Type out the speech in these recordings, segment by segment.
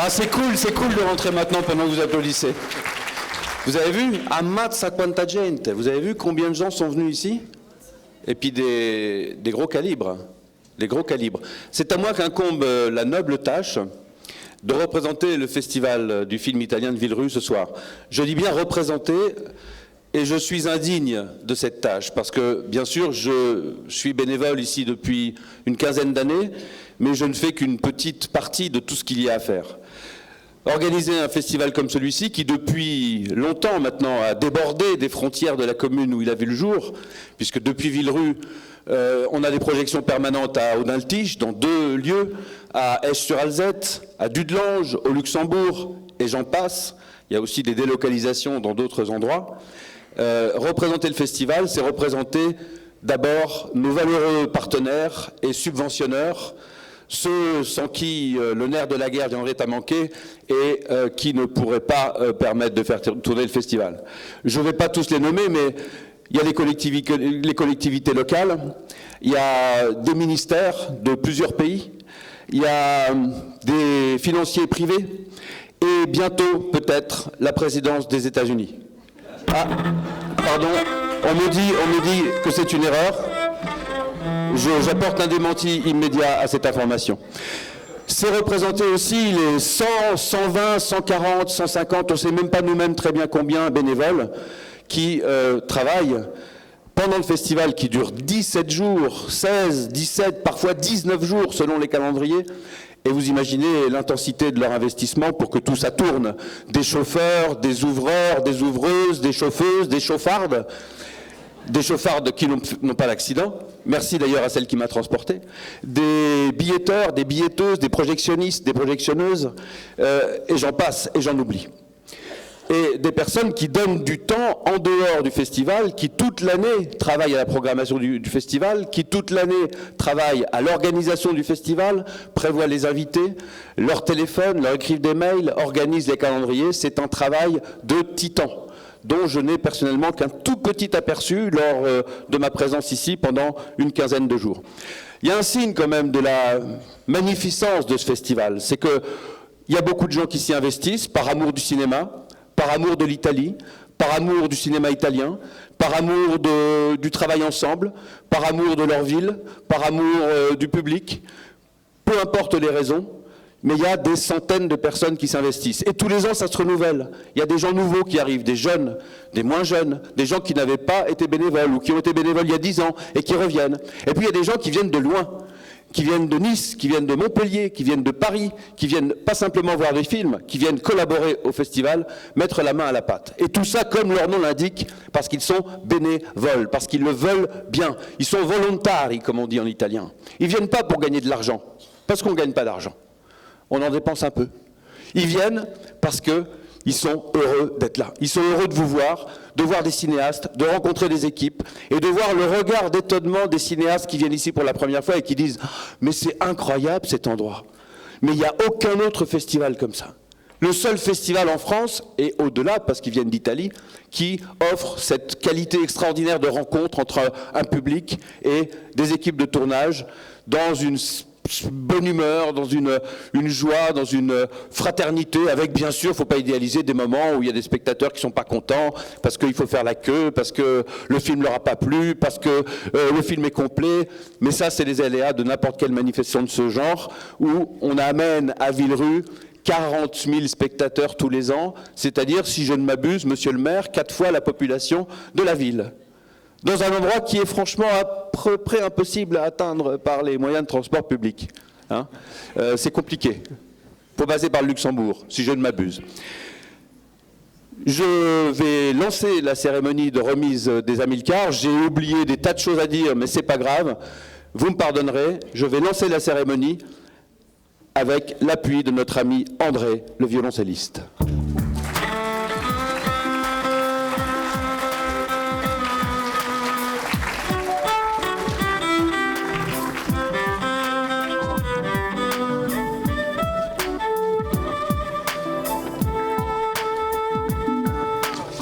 Ah, c'est cool de rentrer maintenant pendant que vous applaudissez. Vous avez vu? Ammazza quanta gente. Vous avez vu combien de gens sont venus ici? Et puis des gros calibres. Des gros calibres. C'est à moi qu'incombe la noble tâche de représenter le festival du film italien de Villerue ce soir. Je dis bien représenter, et je suis indigne de cette tâche, parce que, bien sûr, je suis bénévole ici depuis une quinzaine d'années, mais je ne fais qu'une petite partie de tout ce qu'il y a à faire. Organiser un festival comme celui-ci, qui depuis longtemps maintenant a débordé des frontières de la commune où il a vu le jour, puisque depuis Villerue, on a des projections permanentes à Audinltige, dans 2 lieux, à Esch-sur-Alzette, à Dudelange, au Luxembourg, et j'en passe. Il y a aussi des délocalisations dans d'autres endroits. Représenter le festival, c'est représenter d'abord nos valeureux partenaires et subventionneurs, ceux sans qui le nerf de la guerre viendrait à manquer et qui ne pourraient pas permettre de faire tourner le festival. Je ne vais pas tous les nommer, mais il y a les collectivités locales, il y a des ministères de plusieurs pays, il y a des financiers privés et bientôt peut-être la présidence des États-Unis. Ah, pardon, on me dit que c'est une erreur. J'apporte un démenti immédiat à cette information. C'est représenter aussi les 100, 120, 140, 150, on ne sait même pas nous-mêmes très bien combien bénévoles qui travaillent pendant le festival qui dure 17 jours, 16, 17, parfois 19 jours selon les calendriers. Et vous imaginez l'intensité de leur investissement pour que tout ça tourne. Des chauffeurs, des ouvreurs, des ouvreuses, des chauffeuses, des chauffardes qui n'ont pas d'accident. Merci d'ailleurs à celle qui m'a transporté. Des billetteurs, des billetteuses, des projectionnistes, des projectionneuses, et j'en passe, et j'en oublie. Et des personnes qui donnent du temps en dehors du festival, qui toute l'année travaillent à la programmation du festival, qui toute l'année travaillent à l'organisation du festival, prévoient les invités, leur téléphone, leur écrivent des mails, organisent les calendriers. C'est un travail de titan, dont je n'ai personnellement qu'un tout petit aperçu lors de ma présence ici pendant une quinzaine de jours. Il y a un signe quand même de la magnificence de ce festival, c'est qu'il y a beaucoup de gens qui s'y investissent par amour du cinéma, par amour de l'Italie, par amour du cinéma italien, par amour du travail ensemble, par amour de leur ville, par amour du public, peu importe les raisons, mais il y a des centaines de personnes qui s'investissent. Et tous les ans, ça se renouvelle. Il y a des gens nouveaux qui arrivent, des jeunes, des moins jeunes, des gens qui n'avaient pas été bénévoles ou qui ont été bénévoles il y a 10 ans et qui reviennent. Et puis il y a des gens qui viennent de loin, qui viennent de Nice, qui viennent de Montpellier, qui viennent de Paris, qui viennent pas simplement voir des films, qui viennent collaborer au festival, mettre la main à la pâte. Et tout ça, comme leur nom l'indique, parce qu'ils sont bénévoles, parce qu'ils le veulent bien. Ils sont volontari, comme on dit en italien. Ils viennent pas pour gagner de l'argent, parce qu'on ne gagne pas d'argent. On en dépense un peu. Ils viennent parce qu'ils sont heureux d'être là. Ils sont heureux de vous voir, de voir des cinéastes, de rencontrer des équipes et de voir le regard d'étonnement des cinéastes qui viennent ici pour la première fois et qui disent « Mais c'est incroyable cet endroit. Mais il n'y a aucun autre festival comme ça. » Le seul festival en France, et au-delà, parce qu'ils viennent d'Italie, qui offre cette qualité extraordinaire de rencontre entre un public et des équipes de tournage dans une bonne humeur, dans une joie, dans une fraternité, avec bien sûr, il ne faut pas idéaliser des moments où il y a des spectateurs qui ne sont pas contents, parce qu'il faut faire la queue, parce que le film ne leur a pas plu, parce que le film est complet, mais ça c'est les aléas de n'importe quelle manifestation de ce genre, où on amène à Villerue 40 000 spectateurs tous les ans, c'est-à-dire, si je ne m'abuse, monsieur le maire, 4 fois la population de la ville. Dans un endroit qui est franchement à peu près impossible à atteindre par les moyens de transport public. Hein, c'est compliqué. Il faut passer par le Luxembourg, si je ne m'abuse. Je vais lancer la cérémonie de remise des Amilcars. J'ai oublié des tas de choses à dire, mais ce n'est pas grave. Vous me pardonnerez, je vais lancer la cérémonie avec l'appui de notre ami André, le violoncelliste.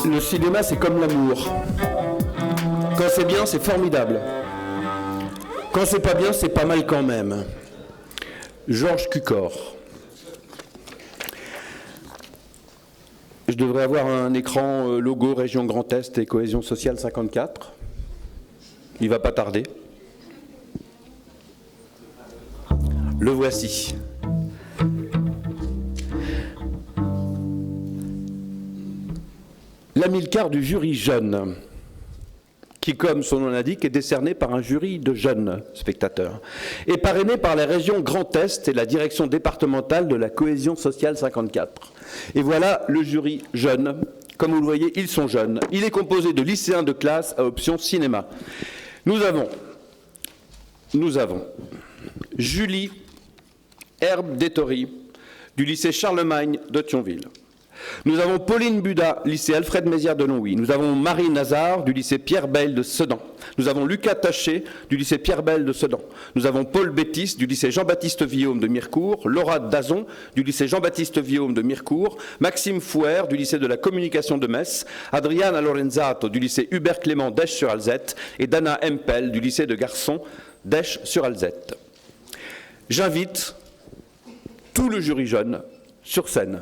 Le cinéma, c'est comme l'amour. Quand c'est bien, c'est formidable. Quand c'est pas bien, c'est pas mal quand même. Georges Cukor. Je devrais avoir un écran logo Région Grand Est et Cohésion Sociale 54. Il va pas tarder. Le voici. l'Amilcar du jury jeune, qui, comme son nom l'indique, est décerné par un jury de jeunes spectateurs, et parrainé par la région Grand Est et la direction départementale de la cohésion sociale 54. Et voilà le jury jeune. Comme vous le voyez, ils sont jeunes. Il est composé de lycéens de classe à option cinéma. Nous avons Julie Herbe Détory, du lycée Charlemagne de Thionville. Nous avons Pauline Buda, lycée Alfred Mézières de Longwy. Nous avons Marie Nazar, du lycée Pierre Belle de Sedan. Nous avons Lucas Taché, du lycée Pierre Belle de Sedan. Nous avons Paul Bétis, du lycée Jean-Baptiste Villaume de Mirecourt. Laura Dazon, du lycée Jean-Baptiste Villaume de Mirecourt. Maxime Fouer, du lycée de la communication de Metz. Adriana Lorenzato, du lycée Hubert Clément d'Esch-sur-Alzette. Et Dana Hempel, du lycée de Garçon d'Esch-sur-Alzette. J'invite tout le jury jeune sur scène.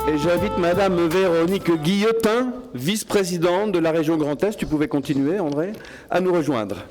Et j'invite Madame Véronique Guillotin, vice-présidente de la région Grand Est, tu pouvais continuer André, à nous rejoindre.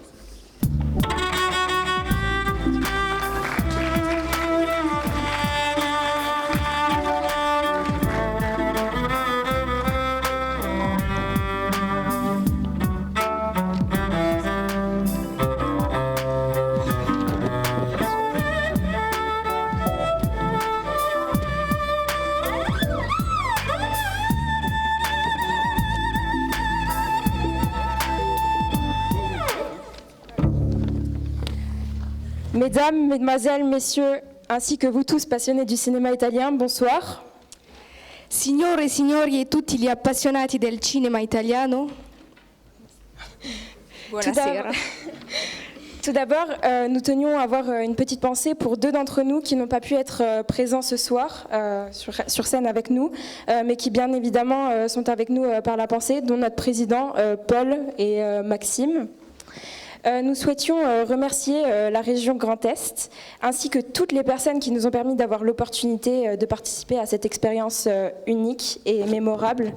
Mesdames, Mesdemoiselles, Messieurs, ainsi que vous tous passionnés du cinéma italien, bonsoir. Signore e signori e tutti gli appassionati del cinema italiano, buonasera. Tout d'abord, nous tenions à avoir une petite pensée pour deux d'entre nous qui n'ont pas pu être présents ce soir sur scène avec nous, mais qui bien évidemment sont avec nous par la pensée, dont notre président Paul et Maxime. Nous souhaitions remercier la région Grand Est, ainsi que toutes les personnes qui nous ont permis d'avoir l'opportunité de participer à cette expérience unique et mémorable.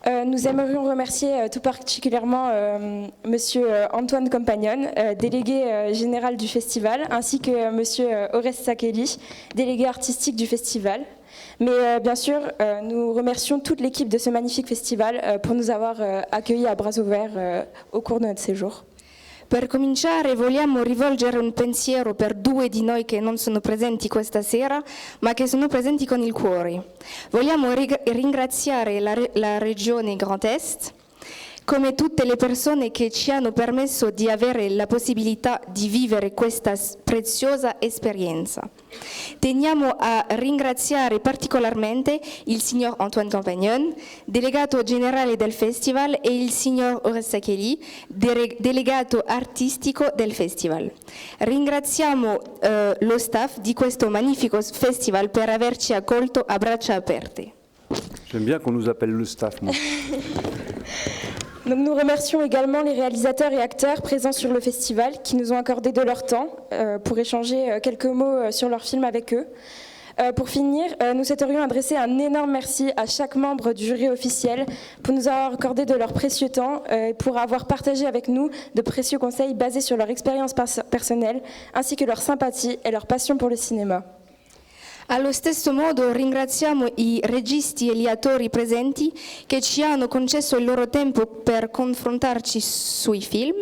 Nous aimerions remercier tout particulièrement Monsieur Antoine Compagnon, délégué général du festival, ainsi que Monsieur Oreste Sakeli, délégué artistique du festival. Mais bien sûr, nous remercions toute l'équipe de ce magnifique festival pour nous avoir accueillis à bras ouverts au cours de notre séjour. Per cominciare vogliamo rivolgere un pensiero per due di noi che non sono presenti questa sera, ma che sono presenti con il cuore. Vogliamo ringraziare la Regione Grand Est, come tutte le persone che ci hanno permesso di avere la possibilità di vivere questa preziosa esperienza. Teniamo a ringraziare particolarmente il signor Antoine Compagnon, delegato generale del festival, e il signor Oreste Sakeli, delegato artistico del festival. Ringraziamo lo staff di questo magnifico festival per averci accolto a braccia aperte. J'aime bien qu'on nous appelle le staff, moi. Donc nous remercions également les réalisateurs et acteurs présents sur le festival qui nous ont accordé de leur temps pour échanger quelques mots sur leur film avec eux. Pour finir, nous souhaiterions adresser un énorme merci à chaque membre du jury officiel pour nous avoir accordé de leur précieux temps et pour avoir partagé avec nous de précieux conseils basés sur leur expérience personnelle ainsi que leur sympathie et leur passion pour le cinéma. Allo stesso modo ringraziamo i registi e gli attori presenti che ci hanno concesso il loro tempo per confrontarci sui film.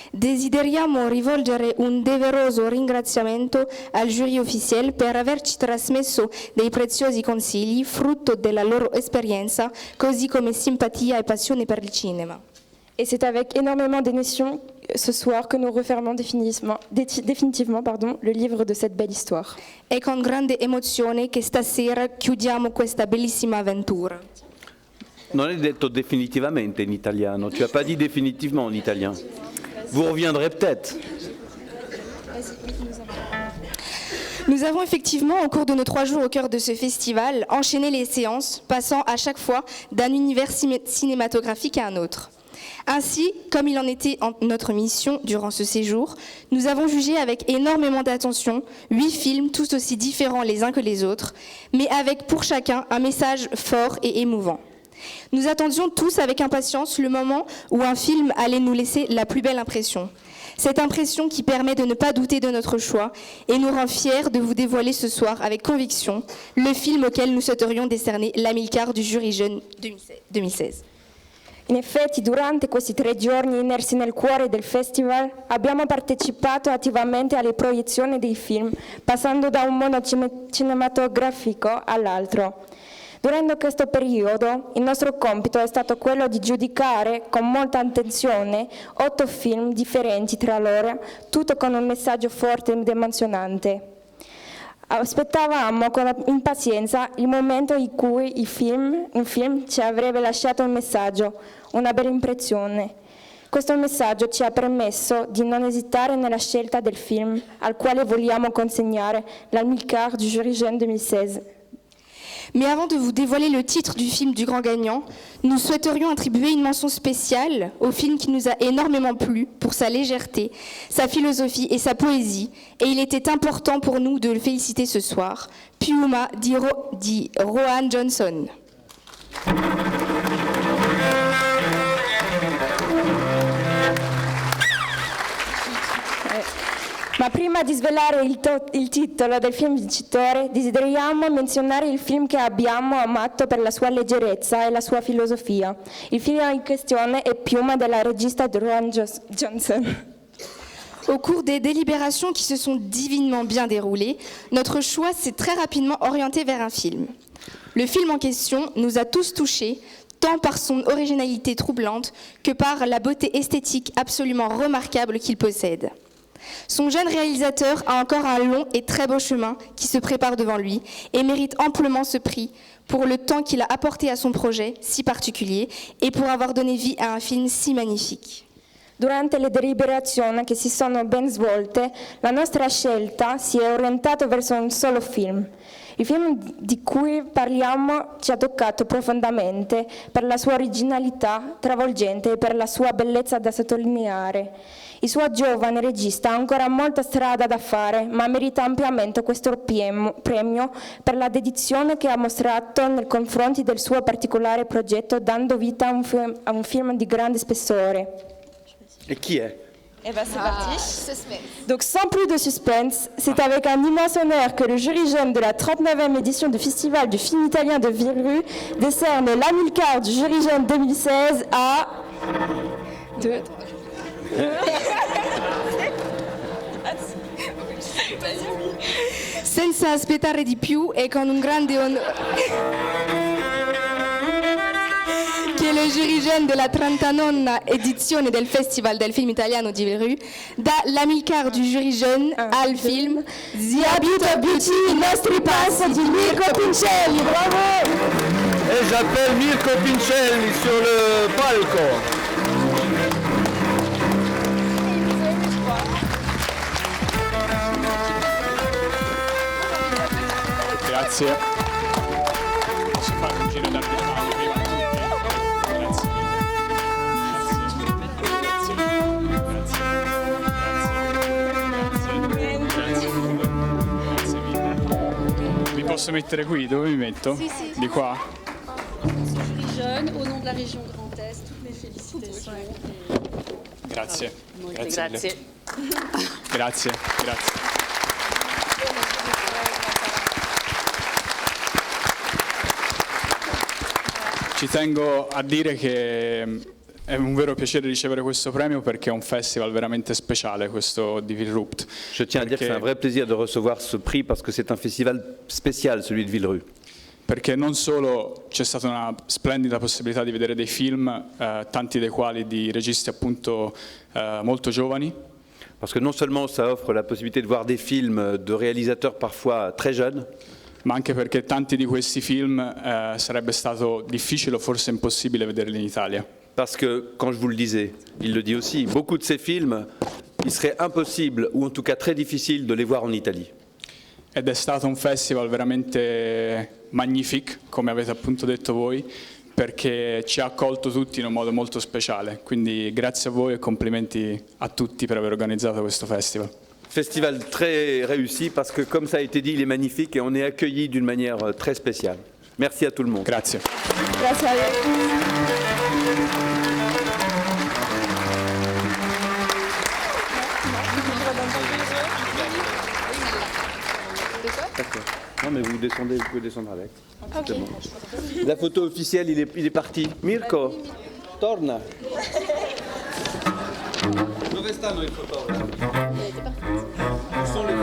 Desideriamo rivolgere un doveroso ringraziamento al jury officiel per averci trasmesso dei preziosi consigli, frutto della loro esperienza, così come simpatia e passione per il cinema. Et c'est avec énormément d'émotion ce soir que nous refermons définitivement le livre de cette belle histoire. È con grande emozione che stasera chiudiamo questa bellissima avventura. Non è detto definitivamente in italiano, tu n'as pas dit définitivement en italien. Vous reviendrez peut-être. Nous avons effectivement, au cours de nos 3 jours au cœur de ce festival, enchaîné les séances, passant à chaque fois d'un univers cinématographique à un autre. Ainsi, comme il en était notre mission durant ce séjour, nous avons jugé avec énormément d'attention 8 films tous aussi différents les uns que les autres, mais avec pour chacun un message fort et émouvant. Nous attendions tous avec impatience le moment où un film allait nous laisser la plus belle impression. Cette impression qui permet de ne pas douter de notre choix et nous rend fiers de vous dévoiler ce soir avec conviction le film auquel nous souhaiterions décerner l'Amilcar du jury jeune 2016. In effetti, durante questi 3 giorni immersi nel cuore del festival, abbiamo partecipato attivamente alle proiezioni dei film, passando da un mondo cinematografico all'altro. Durante questo periodo, il nostro compito è stato quello di giudicare con molta attenzione 8 film differenti tra loro, tutto con un messaggio forte ed emozionante. Aspettavamo con impazienza il momento in cui un film ci avrebbe lasciato un messaggio, una bella impressione. Questo messaggio ci ha permesso di non esitare nella scelta del film al quale vogliamo consegnare l'Amilcar du jury jeune 2016. Mais avant de vous dévoiler le titre du film du grand gagnant, nous souhaiterions attribuer une mention spéciale au film qui nous a énormément plu pour sa légèreté, sa philosophie et sa poésie, et il était important pour nous de le féliciter ce soir, Piuma di Rowan Johnson. Ma prima di svelare il titolo del film vincitore, desideriamo menzionare il film che abbiamo amato per la sua leggerezza e la sua filosofia. Il film in questione è Piuma della regista Rowan Johnson. Au cours des délibérations qui se sont divinement bien déroulées, notre choix s'est très rapidement orienté vers un film. Le film en question nous a tous touchés, tant par son originalité troublante que par la beauté esthétique absolument remarquable qu'il possède. Son jeune réalisateur a encore un long et très beau chemin qui se prépare devant lui et mérite amplement ce prix pour le temps qu'il a apporté à son projet si particulier et pour avoir donné vie à un film si magnifique. Durante le deliberazioni che si sono ben svolte, la nostra scelta si è orientata verso un solo film. Il film di cui parliamo ci ha toccato profondamente per la sua originalità travolgente e per la sua bellezza da sottolineare. Il suo giovane regista ha ancora molta strada da fare, ma merita ampiamente questo premio per la dedizione che ha mostrato nei confronti del suo particolare progetto, dando vita a un film di grande spessore. Et qui est? Et bien c'est parti. Donc sans plus de suspense, c'est avec un immense honneur que le jury jeune de la 39e édition du Festival du film italien de Villerupt décerne l'Amilcar du jury jeune 2016 à... Senza aspettare di più e con un grande onore che lo jury jeune della 39 edizione del Festival del Film Italiano di Villerupt dà l'Amilcar du jury jeune al film The Habit of Beauty, i nostri passi di Mirko Pincelli, bravo! Et j'appelle Mirko Pincelli sur le palco. Grazie. Posso fare un giro da prima a tutti? Grazie. Grazie mille. Mi posso mettere qui? Dove mi metto? Sì, sì. Di qua? Jury jeune, au nom de la région Grand Est, toutes mes félicitations. Grazie. Grazie Grazie. mille. Grazie. Grazie. Ci tengo a dire che è un vero piacere ricevere questo premio perché è un festival veramente speciale, questo di Villerupt. Je tiens à dire que c'est un vrai plaisir de recevoir ce prix parce que c'est un festival spécial, celui de Villerupt. Perché non solo c'è stata una splendida possibilità di vedere dei film, tanti dei quali di registi appunto molto giovani, Parce que non seulement ça offre la possibilité de voir des films de réalisateurs parfois très jeunes, ma anche perché tanti di questi film sarebbe stato difficile o forse impossibile vederli in Italia. parce que, quand je vous le disais, il le dit aussi, beaucoup de ces films, il serait impossible, ou en tout cas très difficile, de les voir en Italie. Ed è stato un festival veramente magnifique, come avete appunto detto voi, perché ci ha accolto tutti in un modo molto speciale. Quindi grazie a voi e complimenti a tutti per aver organizzato questo festival. Festival très réussi parce que, comme ça a été dit, il est magnifique et on est accueillis d'une manière très spéciale. Merci à tout le monde. Grazie. Grazie a Non, mais vous pouvez descendre avec. C'est bon. La photo officielle, il est parti. Mirko, torna. Dove stanno i fotografi? Sono le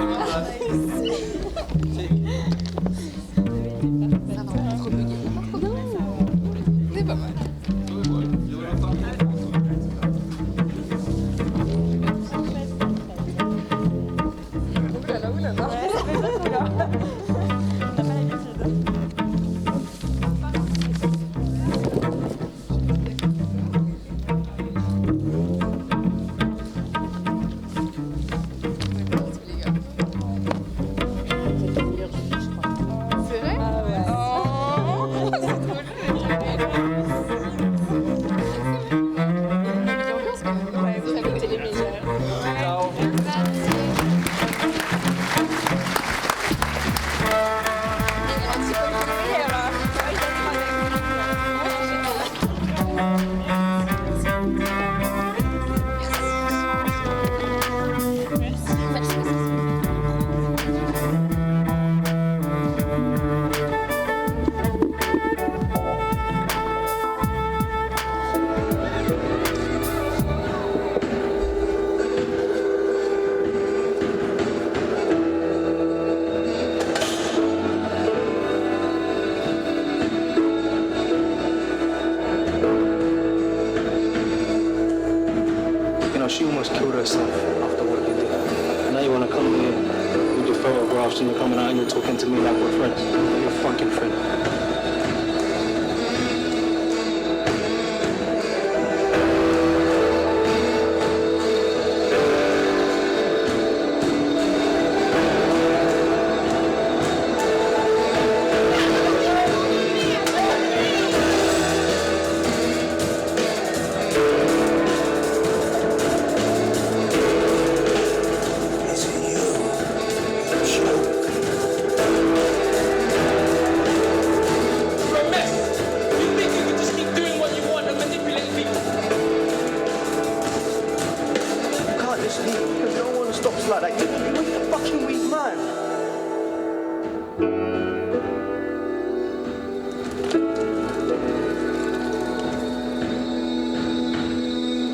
She almost killed herself after what you did. And now you want to come here with your photographs and you're coming out and you're talking to me like we're friends. You're a fucking friend.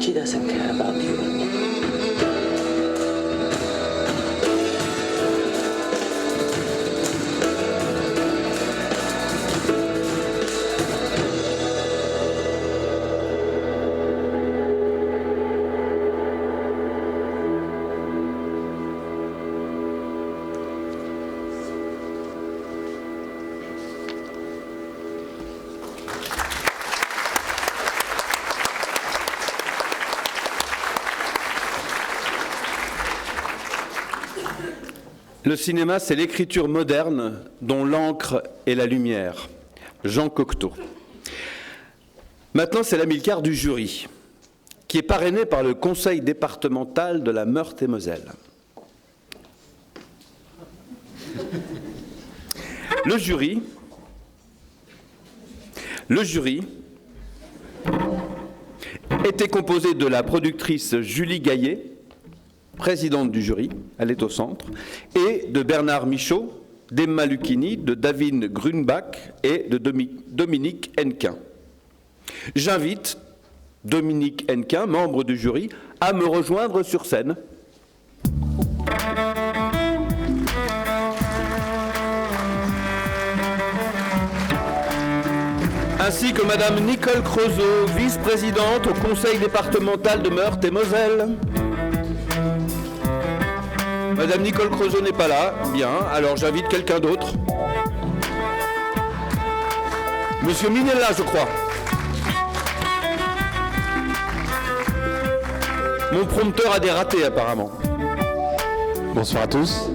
She doesn't care about you and me. Le cinéma, c'est l'écriture moderne dont l'encre est la lumière. Jean Cocteau. Maintenant, c'est l'Amilcar du jury, qui est parrainé par le Conseil départemental de la Meurthe-et-Moselle. Le jury était composé de la productrice Julie Gaillet, présidente du jury, elle est au centre, et de Bernard Michaud, d'Emma Lucchini, de David Grunbach et de Dominique Hennequin. J'invite Dominique Hennequin, membre du jury, à me rejoindre sur scène. Ainsi que Madame Nicole Creusot, vice-présidente au Conseil départemental de Meurthe-et-Moselle. Madame Nicole Creusot n'est pas là, bien, alors j'invite quelqu'un d'autre. Monsieur Minella, je crois. Mon prompteur a des ratés apparemment. Bonsoir à tous.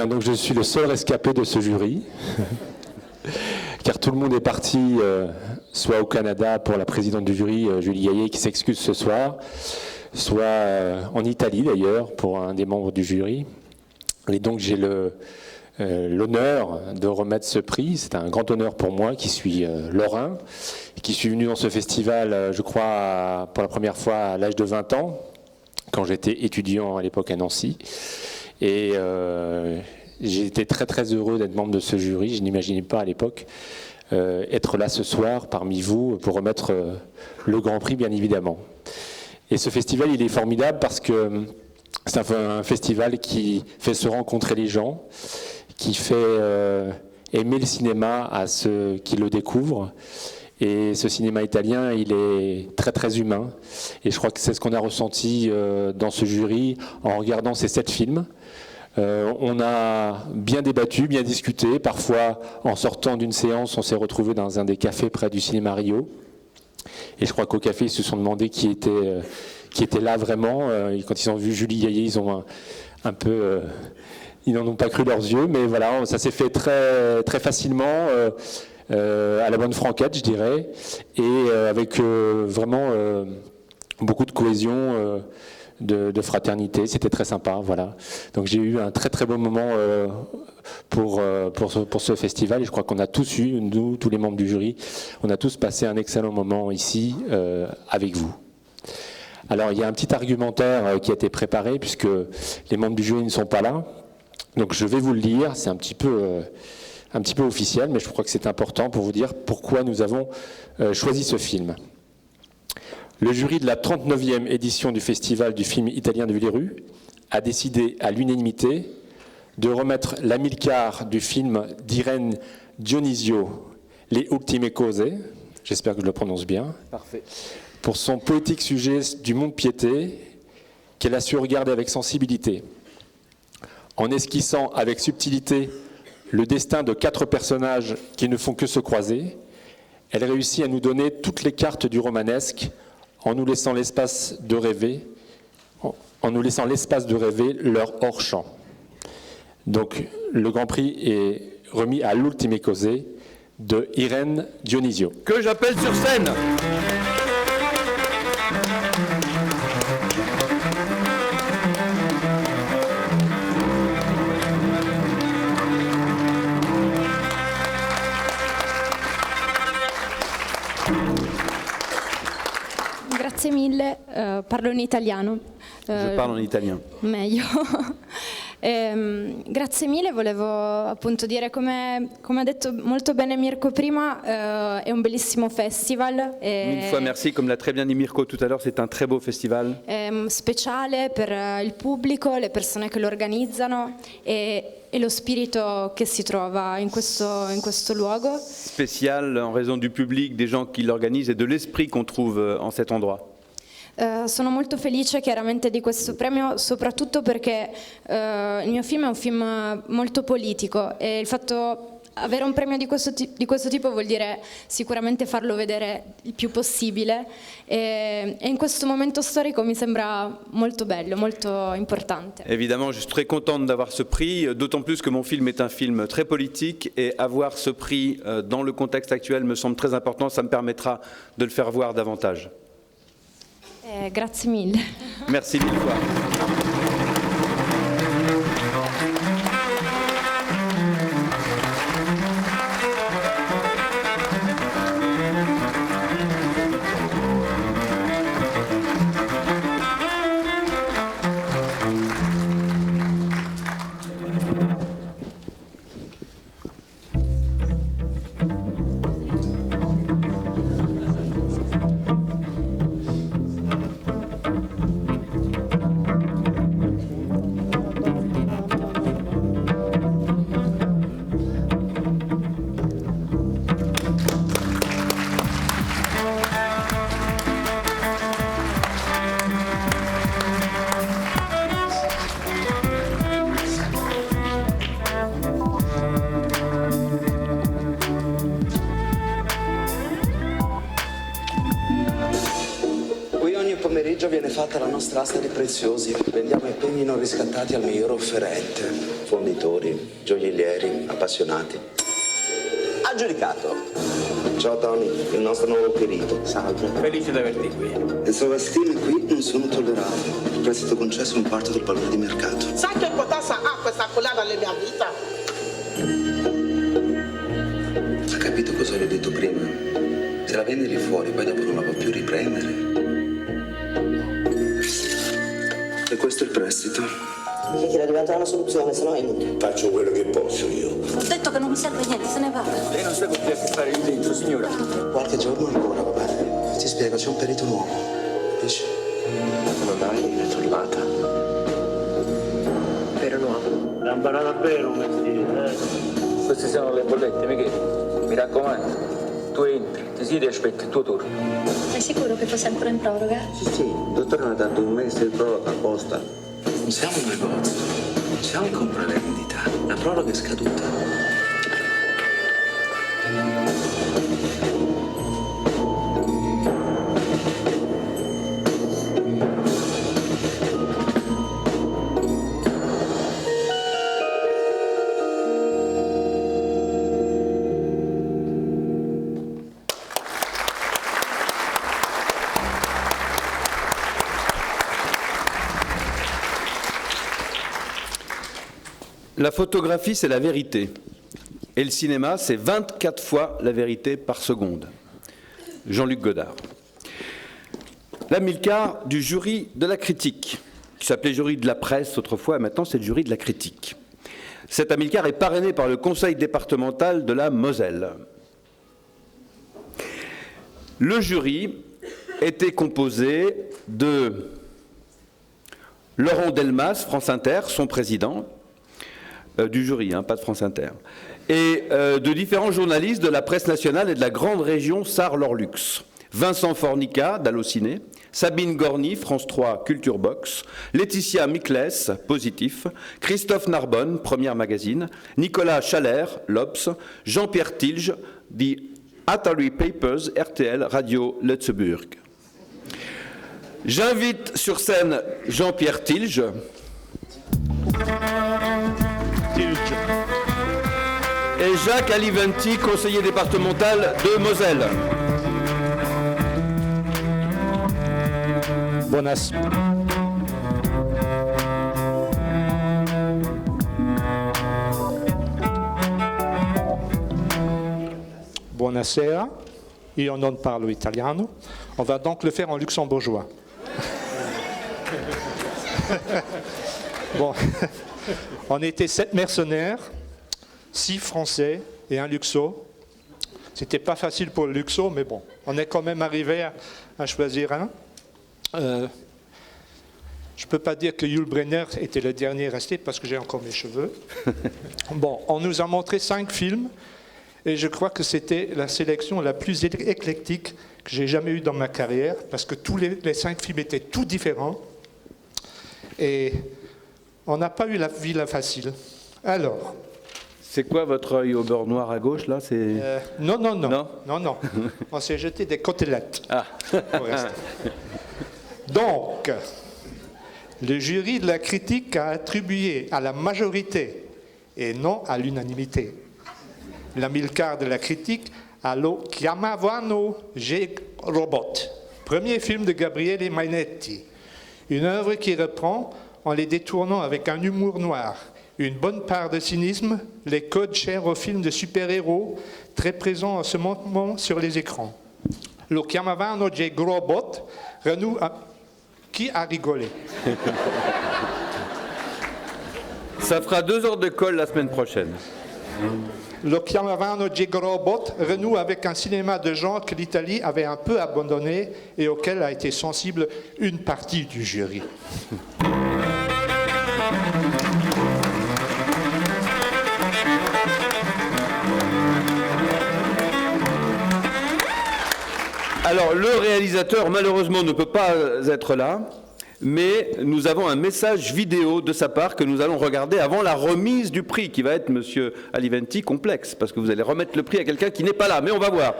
bien, donc je suis le seul rescapé de ce jury, car tout le monde est parti, soit au Canada pour la présidente du jury, Julie Gaillet, qui s'excuse ce soir, soit en Italie d'ailleurs, pour un des membres du jury. Et donc j'ai l'honneur de remettre ce prix. C'est un grand honneur pour moi, qui suis lorrain, qui suis venu dans ce festival, je crois, pour la première fois à l'âge de 20 ans, quand j'étais étudiant à l'époque à Nancy. Et j'ai été très très heureux d'être membre de ce jury. Je n'imaginais pas à l'époque être là ce soir parmi vous pour remettre le Grand Prix, bien évidemment. Et ce festival, il est formidable parce que c'est un festival qui fait se rencontrer les gens, qui fait aimer le cinéma à ceux qui le découvrent. Et ce cinéma italien, il est très très humain. Et je crois que c'est ce qu'on a ressenti dans ce jury en regardant ces 7 films. On a bien débattu, bien discuté. Parfois, en sortant d'une séance, on s'est retrouvé dans un des cafés près du cinéma Rio. Et je crois qu'au café, ils se sont demandé qui était là vraiment. Quand ils ont vu Julie Gaillet, ils ont un peu... ils n'en ont pas cru leurs yeux, mais voilà, ça s'est fait très, très facilement, à la bonne franquette, je dirais, et avec vraiment beaucoup de cohésion, de fraternité. C'était très sympa, voilà. Donc j'ai eu un très très bon moment pour ce festival, et je crois qu'on a tous eu, nous, tous les membres du jury, on a tous passé un excellent moment ici avec vous. Alors il y a un petit argumentaire qui a été préparé, puisque les membres du jury ne sont pas là. Donc je vais vous le lire, c'est un petit peu officiel, mais je crois que c'est important pour vous dire pourquoi nous avons choisi ce film. Le jury de la 39e édition du Festival du film italien de Villers a décidé à l'unanimité de remettre l'Amilcar du film d'Irene Dionisio, Les Ultime Cose, j'espère que je le prononce bien, Parfait. pour son poétique sujet du mont-piété qu'elle a su regarder avec sensibilité. En esquissant avec subtilité le destin de 4 personnages qui ne font que se croiser, elle réussit à nous donner toutes les cartes du romanesque en nous laissant l'espace de rêver, leur hors-champ. Donc le Grand Prix est remis à l'Ultime Cose de Irene Dionisio. Que j'appelle sur scène. Grazie mille, parlo in italiano. Je parle en italien. Meglio. Grazie mille, volevo appunto dire come ha detto molto bene Mirko prima, è un bellissimo festival. Mille fois merci, comme l'a très bien dit Mirko tout à l'heure, c'est un très beau festival. Speciale per il pubblico, le persone che lo organizzano e lo spirito che si trova in questo luogo. Spécial en raison du public, des gens qui l'organisent et de l'esprit qu'on trouve en cet endroit. Sono molto felice chiaramente di questo premio, soprattutto perché il mio film è un film molto politico e il fatto avere un premio di questo tipo vuol dire sicuramente farlo vedere il più possibile e in questo momento storico mi sembra molto bello, molto importante. Évidemment, je suis très contente d'avoir ce prix, d'autant plus que mon film est un film très politique et avoir ce prix dans le contexte actuel me semble très important, ça me permettra de le faire voir davantage. Grazie mille. Merci mille fois. Viene fatta la nostra asta di preziosi, vendiamo i pegni non riscattati al miglior offerente. fonditori, gioiellieri, appassionati. Ha giudicato. Ciao Tony, il nostro nuovo perito. Salve. Felice di averti qui. Le sovastime qui non sono tollerate. Il prestito concesso è un quarto del valore di mercato. Sai che importanza ha questa collana nella mia vita? Ha capito cosa le ho detto prima? Se la vende lì fuori, poi dopo non la può più riprendere. E questo è il prestito. Che ti era arrivata una soluzione, se no è inutile. Faccio quello che posso io. Ho detto che non mi serve niente, se ne va. Lei non sa cosa che fare lì dentro, signora. Qualche giorno ancora, va bene. Ti spiego, c'è un perito nuovo. Capisci? Non dai, è tornata. Vero nuovo. L'ha imparato bene un mestiere, Queste sono le bollette, Michele. Mi raccomando, tu entri, ti siedi e aspetti il tuo turno. Sei sicuro che fosse ancora in proroga? Sì, il dottore mi ha dato un mese di proroga apposta. Non siamo un negozio, non siamo in compravendita. La proroga è scaduta. La photographie, c'est la vérité. Et le cinéma, c'est 24 fois la vérité par seconde. Jean-Luc Godard. L'Amilcar du jury de la critique, qui s'appelait jury de la presse autrefois, et maintenant c'est le jury de la critique. Cet Amilcar est parrainé par le conseil départemental de la Moselle. Le jury était composé de Laurent Delmas, France Inter, son président, du jury, pas de France Inter, et de différents journalistes de la presse nationale et de la grande région Sarre-Lorlux. Vincent Fornica, d'Allociné, Sabine Gorny, France 3, Culture Box, Laetitia Miclès, Positif, Christophe Narbonne, Première Magazine, Nicolas Chalère, l'Obs, Jean-Pierre Tilge, The Atari Papers, RTL, Radio Lutzeburg. J'invite sur scène Jean-Pierre Tilge. Et Jacques Aliventi, conseiller départemental de Moselle. Buonasera, io non parlo italiano, on va donc le faire en luxembourgeois. Bon, on était 7 mercenaires, 6 Français et un Luxo. C'était pas facile pour le Luxo, mais bon, on est quand même arrivé à choisir un. Je peux pas dire que Yul Brynner était le dernier resté parce que j'ai encore mes cheveux. Bon, on nous a montré 5 films et je crois que c'était la sélection la plus éclectique que j'ai jamais eue dans ma carrière parce que tous les 5 films étaient tout différents et on n'a pas eu la vie facile. Alors. C'est quoi votre œil au beurre noir à gauche là Non. On s'est jeté des côtelettes. Ah. Donc, le jury de la critique a attribué à la majorité et non à l'unanimité l'Amilcar de la critique à Lo chiamavano G-Robot, premier film de Gabriele Mainetti, une œuvre qui reprend, en les détournant avec un humour noir, une bonne part de cynisme, les codes chers aux films de super-héros, très présents en ce moment sur les écrans. Lo chiamavano G-Robot renoue à... Qui a rigolé? Ça fera 2 heures de colle la semaine prochaine. Lo chiamavano G-Robot renoue avec un cinéma de genre que l'Italie avait un peu abandonné et auquel a été sensible une partie du jury. Alors, le réalisateur, malheureusement, ne peut pas être là, mais nous avons un message vidéo de sa part que nous allons regarder avant la remise du prix, qui va être, monsieur Aliventi, complexe, parce que vous allez remettre le prix à quelqu'un qui n'est pas là, mais on va voir.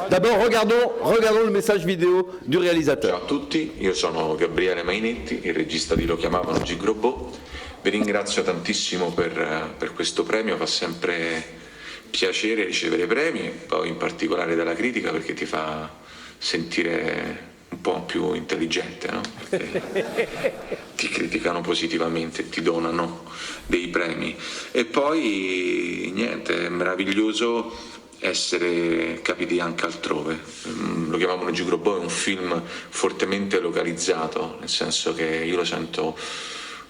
D'abord, regardons le message vidéo du réalisateur. Ciao a tutti, io sono Gabriele Mainetti, il regista di Lo chiamavano G-Robot. Vi ringrazio tantissimo per questo premio, fa sempre piacere ricevere premi, poi in particolare dalla critica perché ti fa sentire un po' più intelligente, no? Ti criticano positivamente, ti donano dei premi. E poi niente, è meraviglioso essere capiti anche altrove. Lo chiamavano Gigrobò, è un film fortemente localizzato, nel senso che io lo sento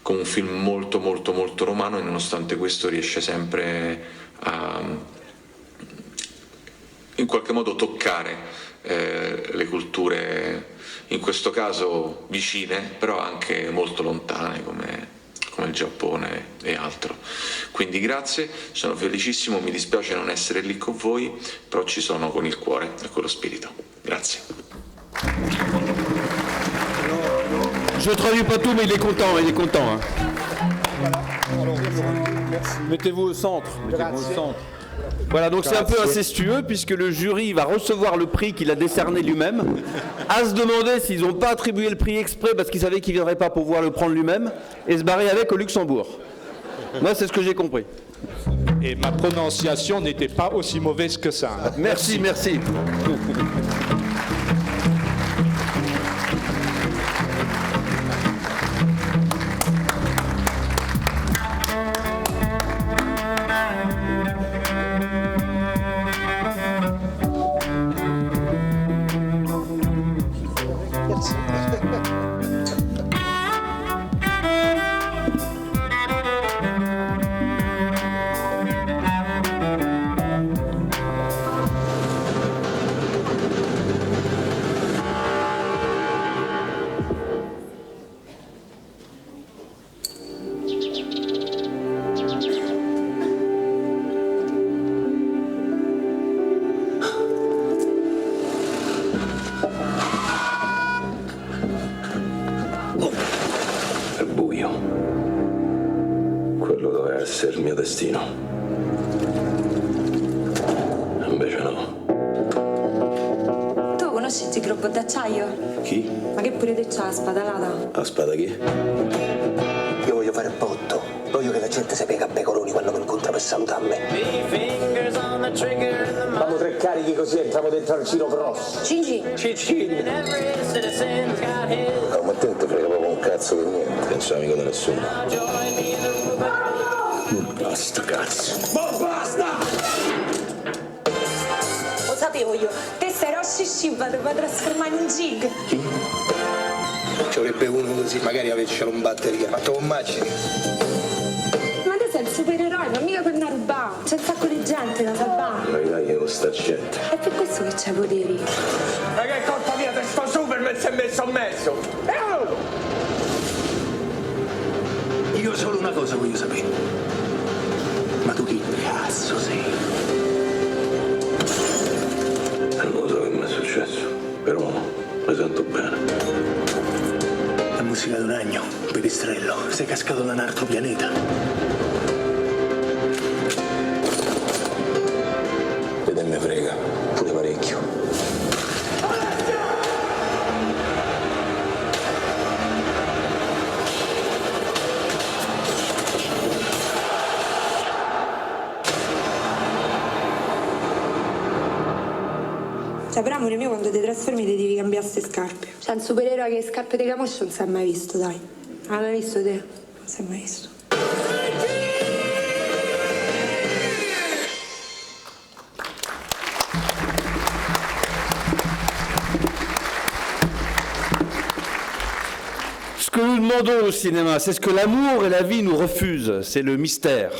come un film molto molto molto romano e nonostante questo riesce sempre a in qualche modo toccare le culture, in questo caso vicine, però anche molto lontane come il Giappone e altro. Quindi grazie, sono felicissimo, mi dispiace non essere lì con voi, però ci sono con il cuore e con lo spirito. Grazie. Je traduis pas tout, mais il est content, hein. Mettez-vous au centre. Voilà, donc c'est un peu incestueux puisque le jury va recevoir le prix qu'il a décerné lui-même, à se demander s'ils n'ont pas attribué le prix exprès parce qu'ils savaient qu'il ne viendrait pas pour pouvoir le prendre lui-même et se barrer avec au Luxembourg. Moi, c'est ce que j'ai compris. Et ma prononciation n'était pas aussi mauvaise que ça. Hein. Merci. Quello doveva essere il mio destino. Invece no. Tu conosci il Gigrobò d'acciaio? Chi? Ma che pure te c'ha la spadalata? La spada chi? Io voglio fare il botto. Voglio che la gente si piega a pecoroni quando mi incontra per salutarmi. Fanno 3 carichi così entriamo dentro al giro grosso. Cinci. Cicini. No, ma te non ti frega proprio un cazzo di niente. Non sei amico di nessuno. Basta cazzo. Ma basta! Lo sapevo io. Te sei Rossi Shiva, ti puoi trasformare in un gig. Chi? Ci vorrebbe uno così, magari avessero un batteria. Ma tu immagini? Ma te sei il supereroe, ma mica per una rubà. C'è un sacco di gente da salvare. Ma dai, io sta gente. È per questo che c'hai poteri. Ma che colpa mia, te sto Superman si è messo in mezzo. Io solo una cosa voglio sapere. Ma tu chi cazzo sei? Non lo so che mi è successo, però mi sento bene. La musica di un agno, pipistrello, sei cascato da un altro pianeta. Vede me frega, pure parecchio. Cioè, però amore mio, quando ti trasformi ti devi cambiare queste scarpe. Cioè, un supereroe che scarpe di camoscio non si è mai visto, dai. Ah, l'hai visto te? Non si è mai visto. Ce que nous demandons au cinéma, c'est ce que l'amour et la vie nous refusent. C'est le mystère,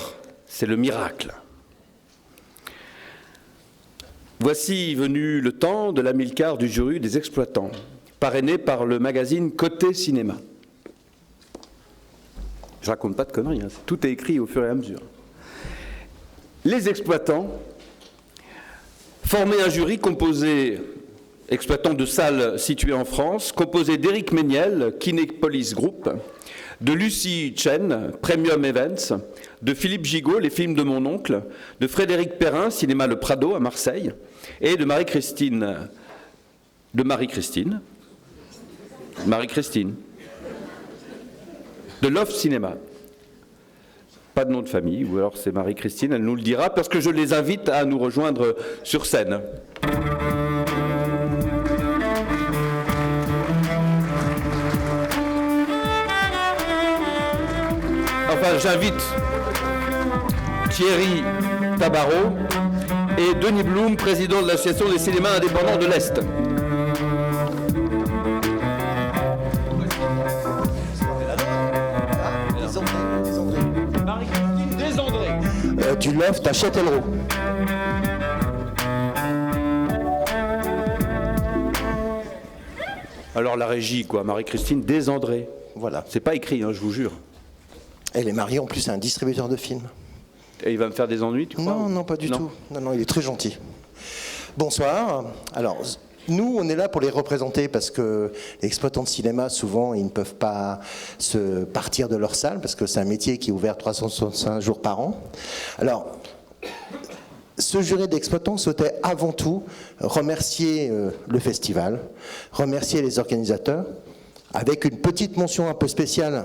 c'est le miracle. Voici venu le temps de l'Amilcar du jury des exploitants, parrainé par le magazine Côté Cinéma. Je raconte pas de conneries, hein, tout est écrit au fur et à mesure. Les exploitants formaient un jury composé, exploitants de salles situées en France, composé d'Éric Méniel, Kinépolis Group, de Lucie Chen, Premium Events, de Philippe Gigot, Les films de mon oncle, de Frédéric Perrin, Cinéma Le Prado à Marseille, et de Marie-Christine, de Love Cinéma. pas de nom de famille, ou alors c'est Marie-Christine, elle nous le dira, parce que je les invite à nous rejoindre sur scène. Enfin, j'invite Thierry Tabarot et Denis Blum, président de l'Association des cinémas indépendants de l'Est. Marie-Christine Desandré. Du Loft à Châtellerault. Alors la régie, quoi, Marie-Christine Desandré. Voilà. C'est pas écrit, hein, je vous jure. Elle est mariée en plus à un distributeur de films. Et il va me faire des ennuis, tu crois? Non, non, pas du tout. Non, non, il est très gentil. Bonsoir. Alors, nous, on est là pour les représenter parce que les exploitants de cinéma, souvent, ils ne peuvent pas se partir de leur salle parce que c'est un métier qui est ouvert 365 jours par an. Alors, ce jury d'exploitants souhaitait avant tout remercier le festival, remercier les organisateurs, avec une petite mention un peu spéciale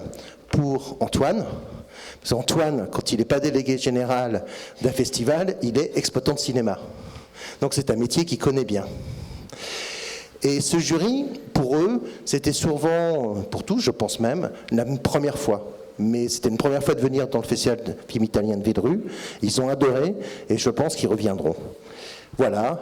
pour Antoine. Parce qu'Antoine, quand il n'est pas délégué général d'un festival, il est exploitant de cinéma. Donc c'est un métier qu'il connaît bien. Et ce jury, pour eux, c'était souvent, pour tous, je pense même, la première fois. Mais c'était une première fois de venir dans le festival de film italien de Villerue. Ils ont adoré et je pense qu'ils reviendront. Voilà.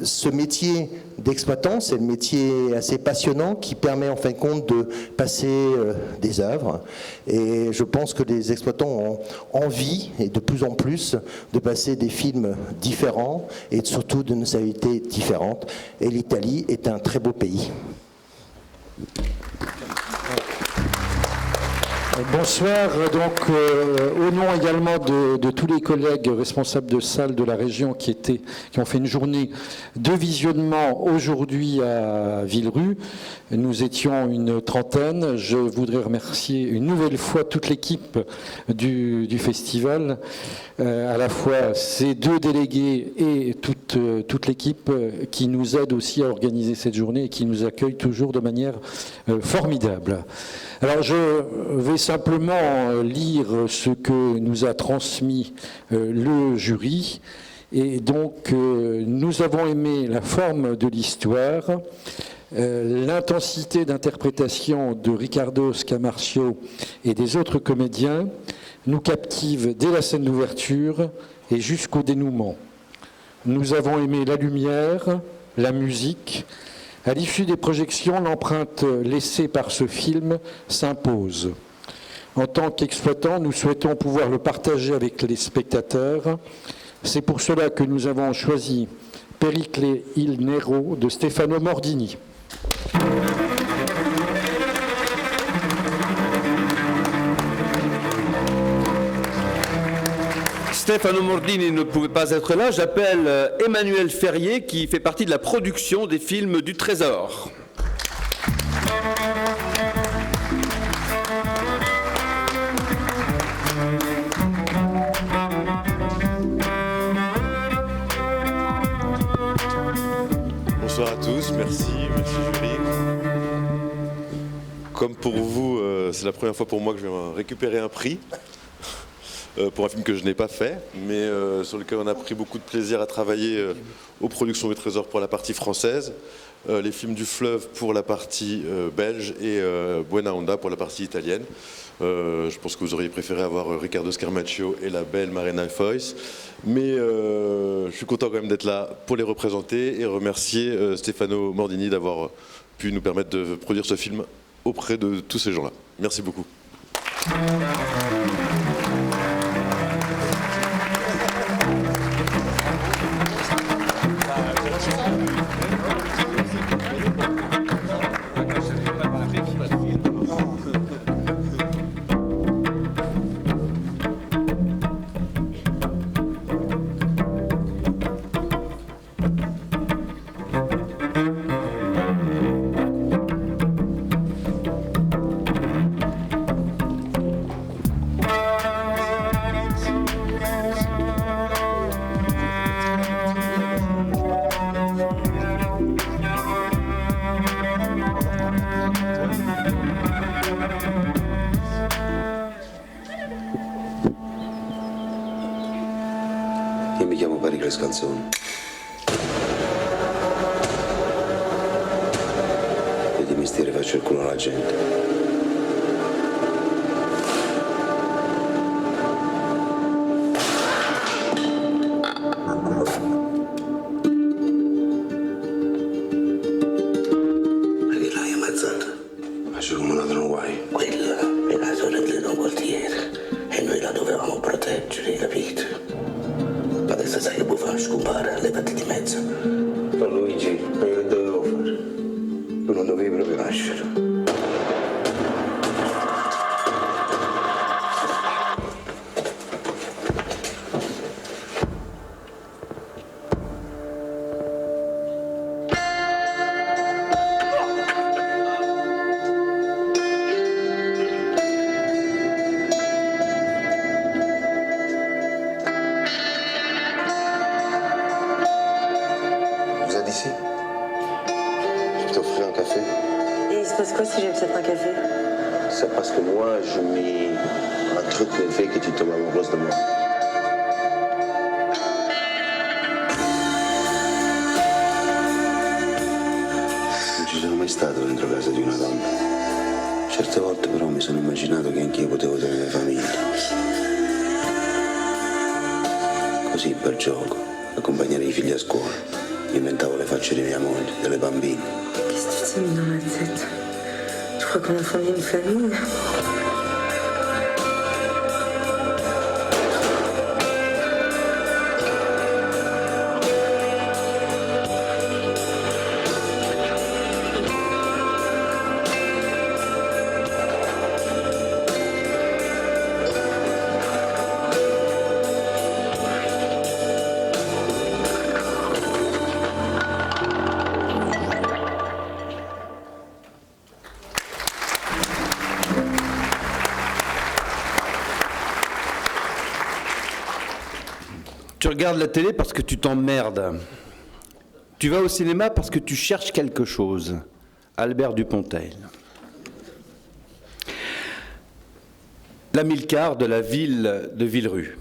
Ce métier d'exploitant, c'est un métier assez passionnant qui permet en fin de compte de passer des œuvres. Et je pense que les exploitants ont envie, et de plus en plus, de passer des films différents et surtout de nationalités différentes. Et l'Italie est un très beau pays. Bonsoir, donc au nom également de tous les collègues responsables de salles de la région qui ont fait une journée de visionnement aujourd'hui à Villerue, nous étions une trentaine. Je voudrais remercier une nouvelle fois toute l'équipe du festival, à la fois ces deux délégués et toute l'équipe qui nous aide aussi à organiser cette journée et qui nous accueille toujours de manière formidable. Alors je vais simplement lire ce que nous a transmis le jury. Et donc nous avons aimé la forme de l'histoire, l'intensité d'interprétation de Riccardo Scamarcio et des autres comédiens nous captive dès la scène d'ouverture et jusqu'au dénouement. Nous avons aimé la lumière, la musique. À l'issue des projections, l'empreinte laissée par ce film s'impose. En tant qu'exploitants, nous souhaitons pouvoir le partager avec les spectateurs. C'est pour cela que nous avons choisi Pericle il Nero de Stefano Mordini. Stefano Mordini ne pouvait pas être là. J'appelle Emmanuel Ferrier qui fait partie de la production des films du Trésor. Bonsoir à tous, merci jury. Comme pour vous, c'est la première fois pour moi que je vais récupérer un prix. Pour un film que je n'ai pas fait, mais sur lequel on a pris beaucoup de plaisir à travailler aux productions du Trésor pour la partie française, les films du Fleuve pour la partie belge et Buena Onda pour la partie italienne. Je pense que vous auriez préféré avoir Riccardo Scamarcio et la belle Marina Foïs, mais je suis content quand même d'être là pour les représenter et remercier Stefano Mordini d'avoir pu nous permettre de produire ce film auprès de tous ces gens-là. Merci beaucoup. canzone. E di mestiere faccio il culo alla gente. Così per gioco, accompagnare i figli a scuola, mi inventavo le facce di mia moglie, delle bambine. Qu'est-ce que tu t'es mis dans la tête? Tu crois qu'on a fondé une famille? Tu regardes la télé parce que tu t'emmerdes. Tu vas au cinéma parce que tu cherches quelque chose. Albert Dupontel. L'Amilcar de la ville de Villerue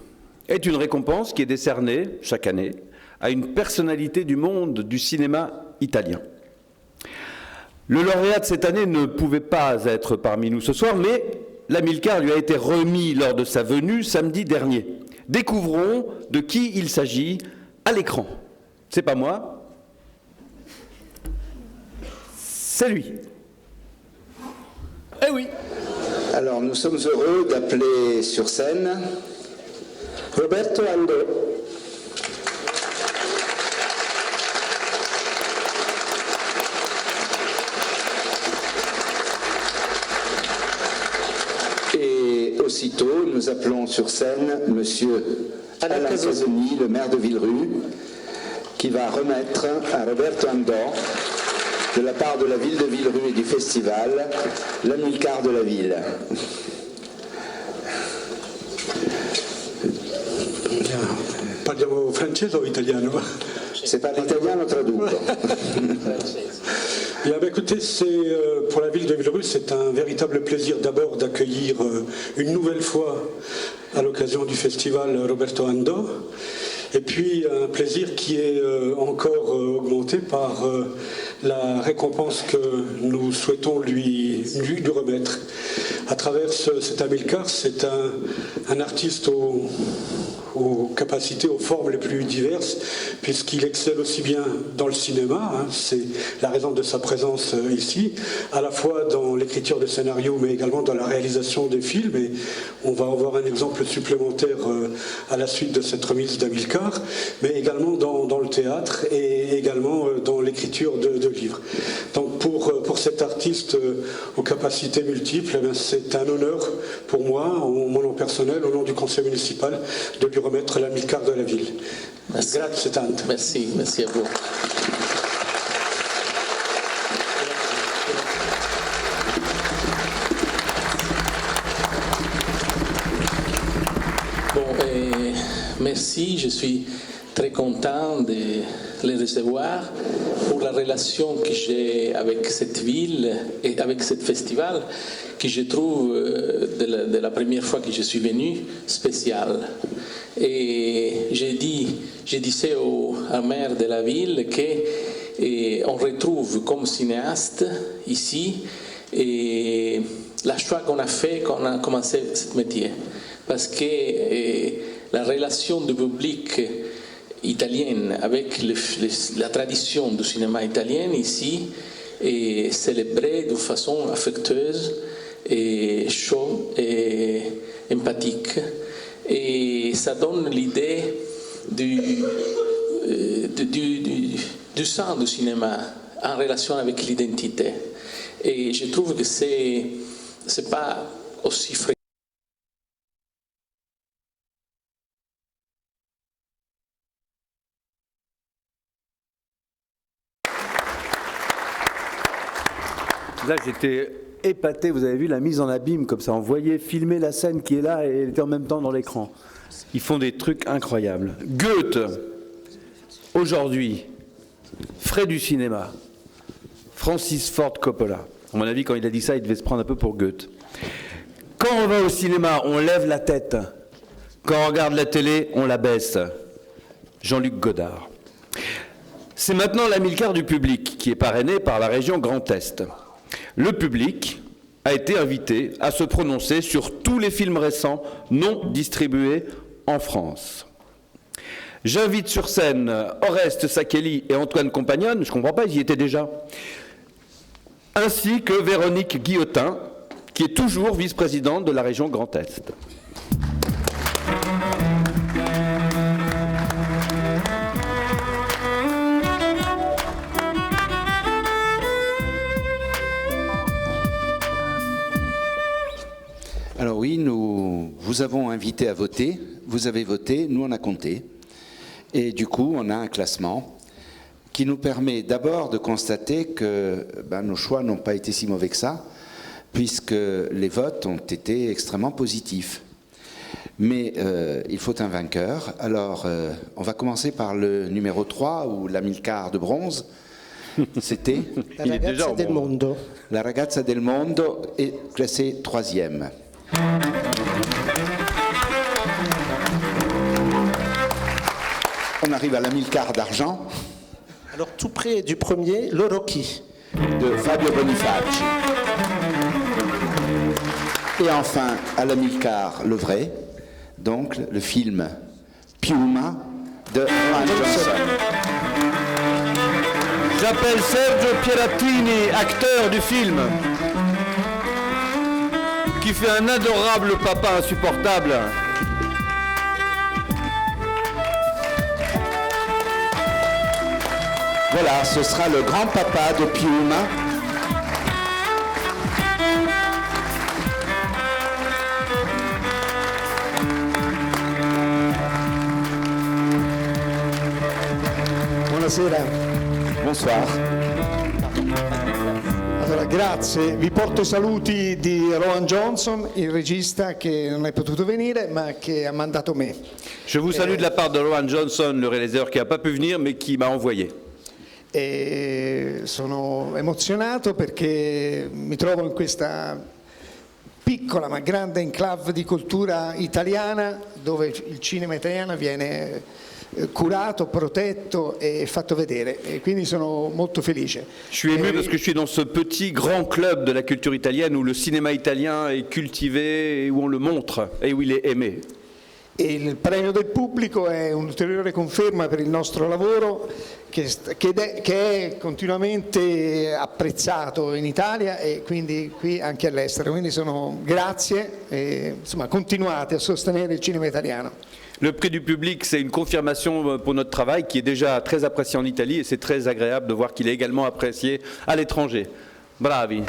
est une récompense qui est décernée chaque année à une personnalité du monde du cinéma italien. Le lauréat de cette année ne pouvait pas être parmi nous ce soir, mais l'Amilcar lui a été remis lors de sa venue samedi dernier. Découvrons de qui il s'agit à l'écran. C'est pas moi, c'est lui. Eh oui. Alors, nous sommes heureux d'appeler sur scène Roberto Ando. Et aussitôt, nous appelons sur scène Monsieur Alain Sazoni, le maire de Villerue, qui va remettre à Roberto Ando, de la part de la ville de Villerue et du festival, l'Amilcar de la ville. Parliamo francese o italiano? Se parli italiano traduco. Bien, écoutez, pour la ville de Villerue, c'est un véritable plaisir d'abord d'accueillir une nouvelle fois à l'occasion du festival Roberto Ando, et puis un plaisir qui est encore augmenté par la récompense que nous souhaitons lui remettre. À travers cet Amilcar, c'est un artiste aux capacités, aux formes les plus diverses, puisqu'il excelle aussi bien dans le cinéma, c'est la raison de sa présence ici, à la fois dans l'écriture de scénarios, mais également dans la réalisation des films, et on va avoir un exemple supplémentaire à la suite de cette remise d'Amilcar, mais également dans le théâtre et également dans l'écriture de livres. Donc pour cet artiste aux capacités multiples, c'est un honneur pour moi, en mon nom personnel, au nom du conseil municipal, de lui remettre l'Amilcar de la ville. Merci. Grazie tanto. Merci, merci à vous. Merci, je suis très content de les recevoir pour la relation que j'ai avec cette ville et avec ce festival que je trouve de la première fois que je suis venu spécial. Et je disais à maire de la ville qu'on retrouve comme cinéaste ici et la choix qu'on a fait quand on a commencé ce métier. Parce que la relation du public italienne avec la tradition du cinéma italien ici est célébrée d'une façon affectueuse et chaude et empathique. Et ça donne l'idée du sens du cinéma en relation avec l'identité. Et je trouve que c'est pas aussi fréquent. Là, j'étais épaté, vous avez vu la mise en abîme, comme ça, on voyait filmer la scène qui est là et elle était en même temps dans l'écran. Ils font des trucs incroyables. Goethe, aujourd'hui, frais du cinéma, Francis Ford Coppola. À mon avis, quand il a dit ça, il devait se prendre un peu pour Goethe. Quand on va au cinéma, on lève la tête. Quand on regarde la télé, on la baisse. Jean-Luc Godard. C'est maintenant l'Amilcar du public qui est parrainé par la région Grand Est. Le public a été invité à se prononcer sur tous les films récents non distribués en France. J'invite sur scène Oreste Sakeli et Antoine Compagnon, je ne comprends pas, ils y étaient déjà, ainsi que Véronique Guillotin, qui est toujours vice-présidente de la région Grand Est. Alors oui, nous vous avons invité à voter, vous avez voté, nous on a compté. Et du coup, on a un classement qui nous permet d'abord de constater que nos choix n'ont pas été si mauvais que ça, puisque les votes ont été extrêmement positifs. Mais il faut un vainqueur. Alors, on va commencer par le numéro 3, ou l'Amilcar de bronze. C'était La ragazza del mondo. La ragazza del mondo est classée 3e. On arrive à l'Amilcar d'argent. Alors tout près du premier, L'Orochi. De Fabio Bonifaci. Et enfin, à l'Amilcar, le vrai, donc le film Piuma de Rowan Johnson. J'appelle Sergio Pierattini, acteur du film, qui fait un adorable papa insupportable. Voilà, ce sera le grand-papa de Piuma. Buonasera. Bonsoir. Allora, grazie. Vi porto i saluti di Rowan Johnson, il regista che non è potuto venire, ma che ha mandato me. Je vous salue de la part de Rowan Johnson, le réalisateur qui n'a pas pu venir, mais qui m'a envoyé. E sono emozionato perché mi trovo in questa piccola ma grande enclave di cultura italiana dove il cinema italiano viene curato, protetto et fatto vedere, e quindi sono molto felice. Je suis ému parce que je suis dans ce petit grand club de la culture italienne où le cinéma italien est cultivé et où on le montre et où il est aimé. E il premio del pubblico è un'ulteriore conferma per il nostro lavoro che è continuamente apprezzato in Italia e quindi qui anche all'estero. Quindi grazie e insomma continuate a sostenere il cinema italiano. Le prix du public, c'est une confirmation pour notre travail qui est déjà très apprécié en Italie et c'est très agréable de voir qu'il est également apprécié à l'étranger. Bravi.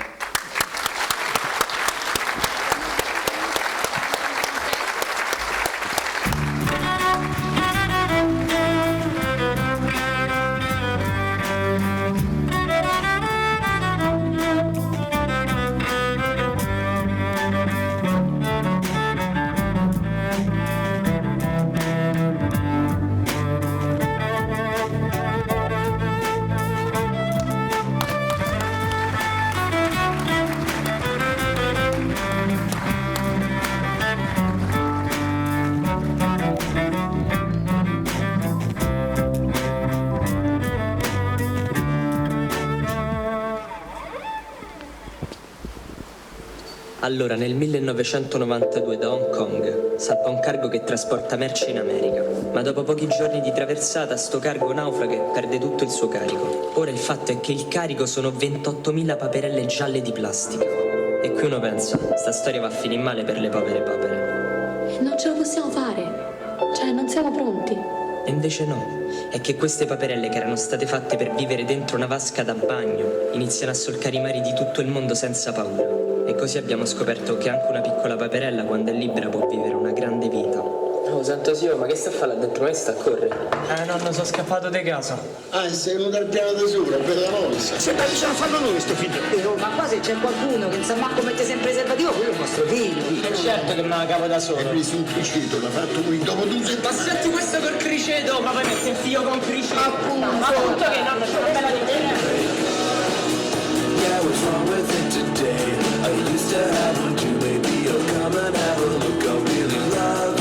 Allora, nel 1992 da Hong Kong salpa un cargo che trasporta merci in America, ma dopo pochi giorni di traversata sto cargo naufraga e perde tutto il suo carico. Ora il fatto è che il carico sono 28.000 paperelle gialle di plastica. E qui uno pensa, sta storia va a finire male per le povere papere. Non ce la possiamo fare, cioè non siamo pronti. E invece no, è che queste paperelle che erano state fatte per vivere dentro una vasca da bagno iniziano a solcare i mari di tutto il mondo senza paura. E così abbiamo scoperto che anche una piccola paperella, quando è libera, può vivere una grande vita. Oh, santo Dio, ma che sta a fare là dentro? Ma che sta a correre? Nonno, sono scappato di casa. Ah, sei venuto al piano tesoro, per la mossa. Se dai, ce la fanno noi sto figlio. Ma qua se c'è qualcuno che non sa manco mette sempre preservativo, quello è il nostro figlio. E certo che me la cavo da solo. Hai preso un criceto, l'ha fatto qui, dopo tu sei... Ma senti questo col criceto? Ma poi metti il figlio con criceto. Appunto che nonno c'è una bella di Yeah, what's wrong with it today? I used to have one too, maybe you'll come and have a look. I really love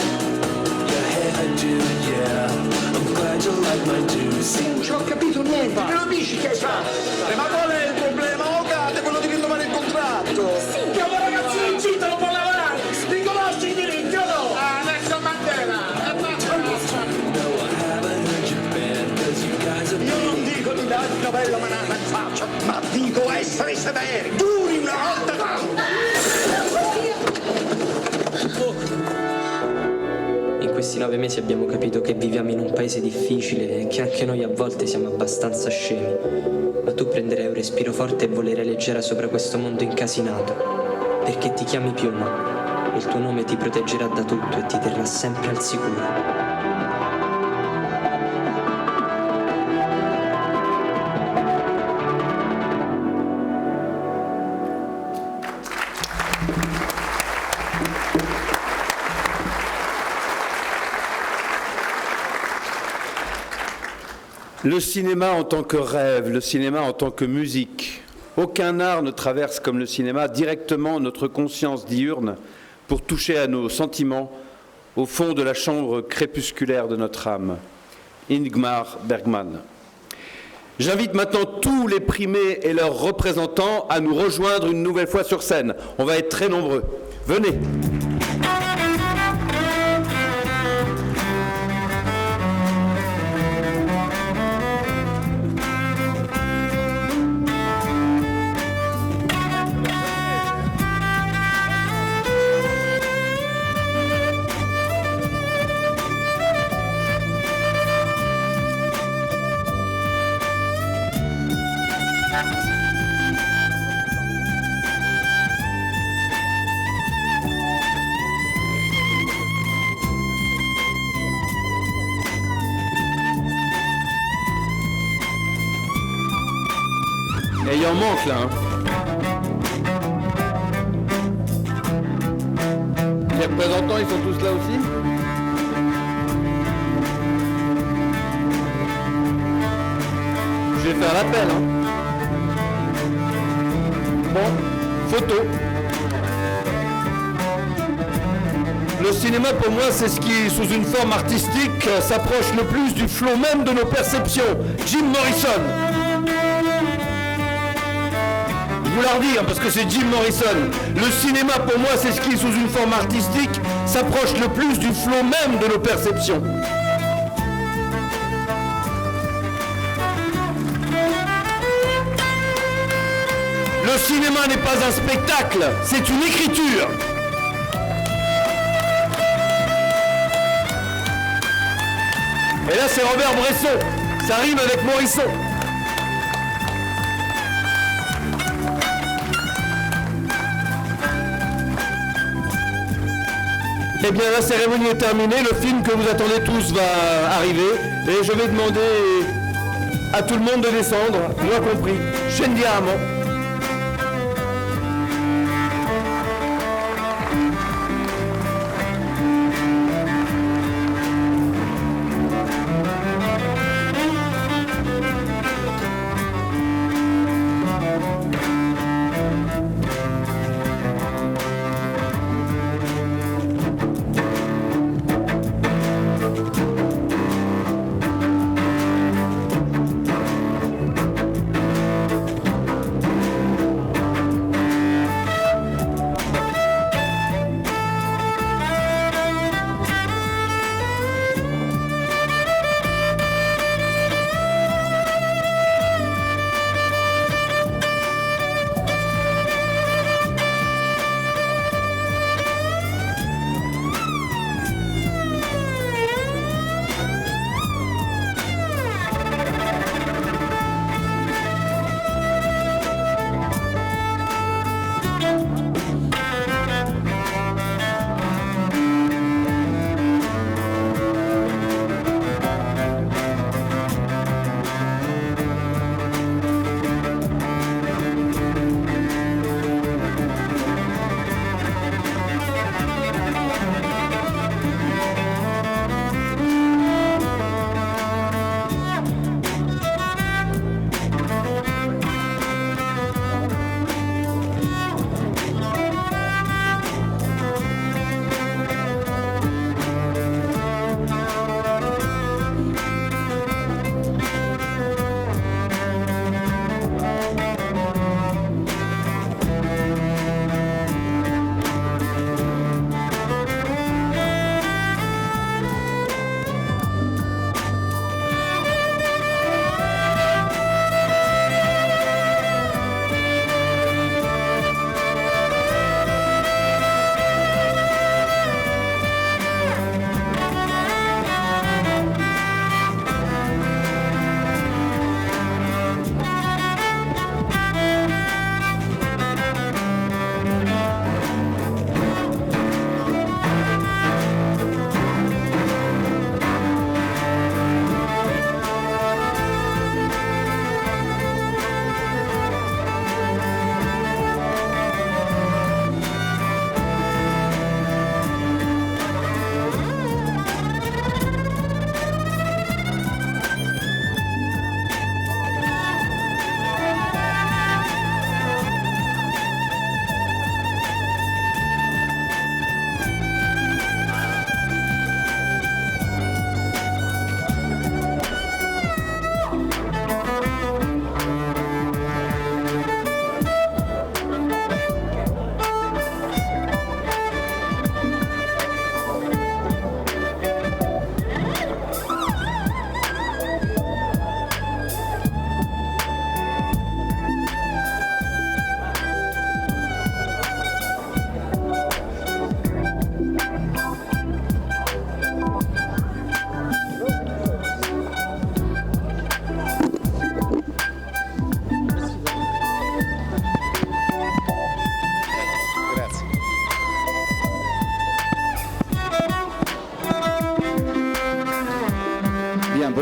your hairdo, yeah. I'm glad you like mine too. See, Non ci ho capito niente, che lo dici che hai fatto? Ma qual è il problema? Oh, cade, quello di rinnovare il contratto! Sentiamo ragazzi, zitto, non può lavorare! Riconosci i diritti o no? Ah, Nelson Mandela! Io non dico di dare il cavello manata in faccia, ma dico essere severi, duri una volta tanto! In questi 9 mesi abbiamo capito che viviamo in un paese difficile e che anche noi a volte siamo abbastanza scemi. Ma tu prenderai un respiro forte e volerai leggera sopra questo mondo incasinato, perché ti chiami Piuma e il tuo nome ti proteggerà da tutto e ti terrà sempre al sicuro. Le cinéma en tant que rêve, le cinéma en tant que musique. Aucun art ne traverse comme le cinéma directement notre conscience diurne pour toucher à nos sentiments au fond de la chambre crépusculaire de notre âme. Ingmar Bergman. J'invite maintenant tous les primés et leurs représentants à nous rejoindre une nouvelle fois sur scène. On va être très nombreux. Venez. Et il en manque là. Les représentants, ils sont tous là aussi? Je vais faire l'appel. Bon, photo. Le cinéma pour moi c'est ce qui, sous une forme artistique, s'approche le plus du flot même de nos perceptions. Jim Morrison. Je vous la redis parce que c'est Jim Morrison. Le cinéma pour moi c'est ce qui, sous une forme artistique, s'approche le plus du flot même de nos perceptions. Le cinéma n'est pas un spectacle, c'est une écriture. Et là c'est Robert Bresson, ça rime avec Morisson. Eh bien la cérémonie est terminée, le film que vous attendez tous va arriver et je vais demander à tout le monde de descendre, moi compris. Scendiamo.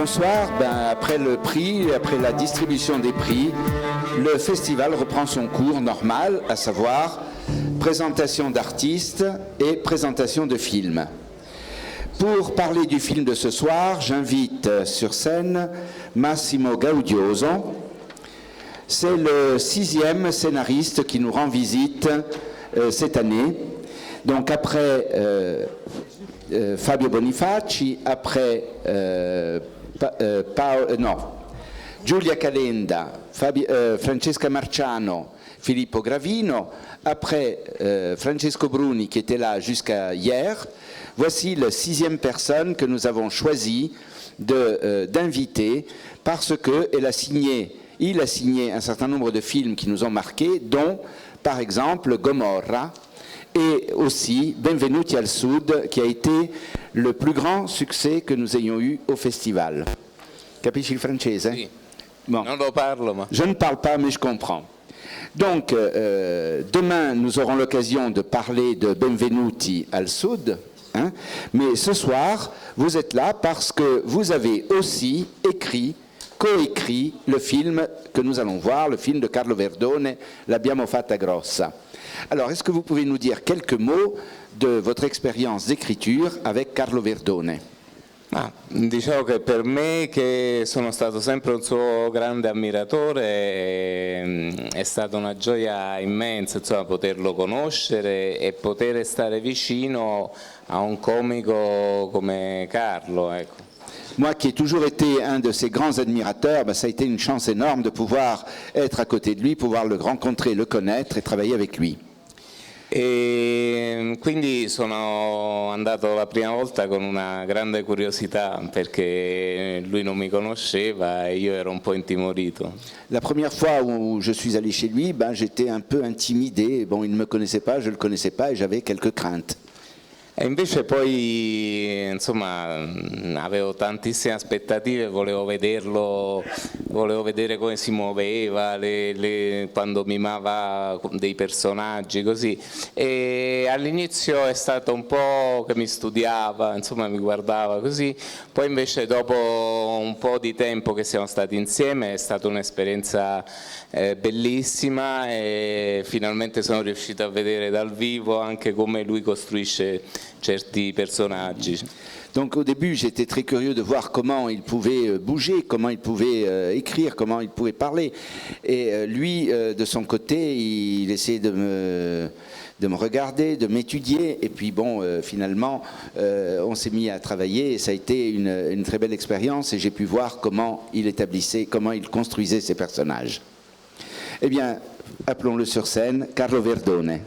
bonsoir. Après le prix, après la distribution des prix, le festival reprend son cours normal, à savoir présentation d'artistes et présentation de films. Pour parler du film de ce soir, j'invite sur scène Massimo Gaudioso. C'est le 6e scénariste qui nous rend visite cette année. Donc après Fabio Bonifaci, après Giulia Calenda, Francesca Marciano, Filippo Gravino, après Francesco Bruni qui était là jusqu'à hier. Voici la 6e personne que nous avons choisi d'inviter parce qu'il a signé un certain nombre de films qui nous ont marqués, dont par exemple Gomorra et aussi Benvenuti al Sud, qui a été le plus grand succès que nous ayons eu au festival. Capisci il francese? Sì. Bon. Non lo parlo, ma... Je ne parle pas, mais je comprends. Donc, demain, nous aurons l'occasion de parler de Benvenuti al Sud, hein, mais ce soir, vous êtes là parce que vous avez aussi coécrit le film que nous allons voir, le film de Carlo Verdone, L'abbiamo fatta grossa. Alors, est-ce que vous pouvez nous dire quelques mots de votre expérience d'écriture avec Carlo Verdone? Diciamo che per me, che sono stato sempre un suo grande ammiratore, è stata una gioia immensa, insomma, poterlo conoscere e poter stare vicino a un comico come Carlo, ecco. Moi qui ai toujours été un de ses grands admirateurs, ça a été une chance énorme de pouvoir être à côté de lui, pouvoir le rencontrer, le connaître et travailler avec lui. E quindi sono andato la prima volta con una grande curiosità perché lui non mi conosceva e io ero un po' intimorito. La première fois où je suis allé chez lui, j'étais un peu intimidé. Bon, il ne me connaissait pas, je ne le connaissais pas et j'avais quelques craintes. E invece poi, insomma, avevo tantissime aspettative, volevo vederlo, volevo vedere come si muoveva, quando mimava dei personaggi, così. E all'inizio è stato un po' che mi studiava, insomma mi guardava così, poi invece dopo un po' di tempo che siamo stati insieme è stata un'esperienza bellissima e finalmente sono riuscito a vedere dal vivo anche come lui costruisce certi personaggi. Donc au début, j'étais très curieux de voir comment il pouvait bouger, comment il pouvait écrire, comment il pouvait parler. Et lui, de son côté, il essayait de me regarder, de m'étudier. Et puis bon, finalement, on s'est mis à travailler et ça a été une très belle expérience. Et j'ai pu voir comment il établissait, comment il construisait ses personnages. Eh bien, appelons-le sur scène, Carlo Verdone.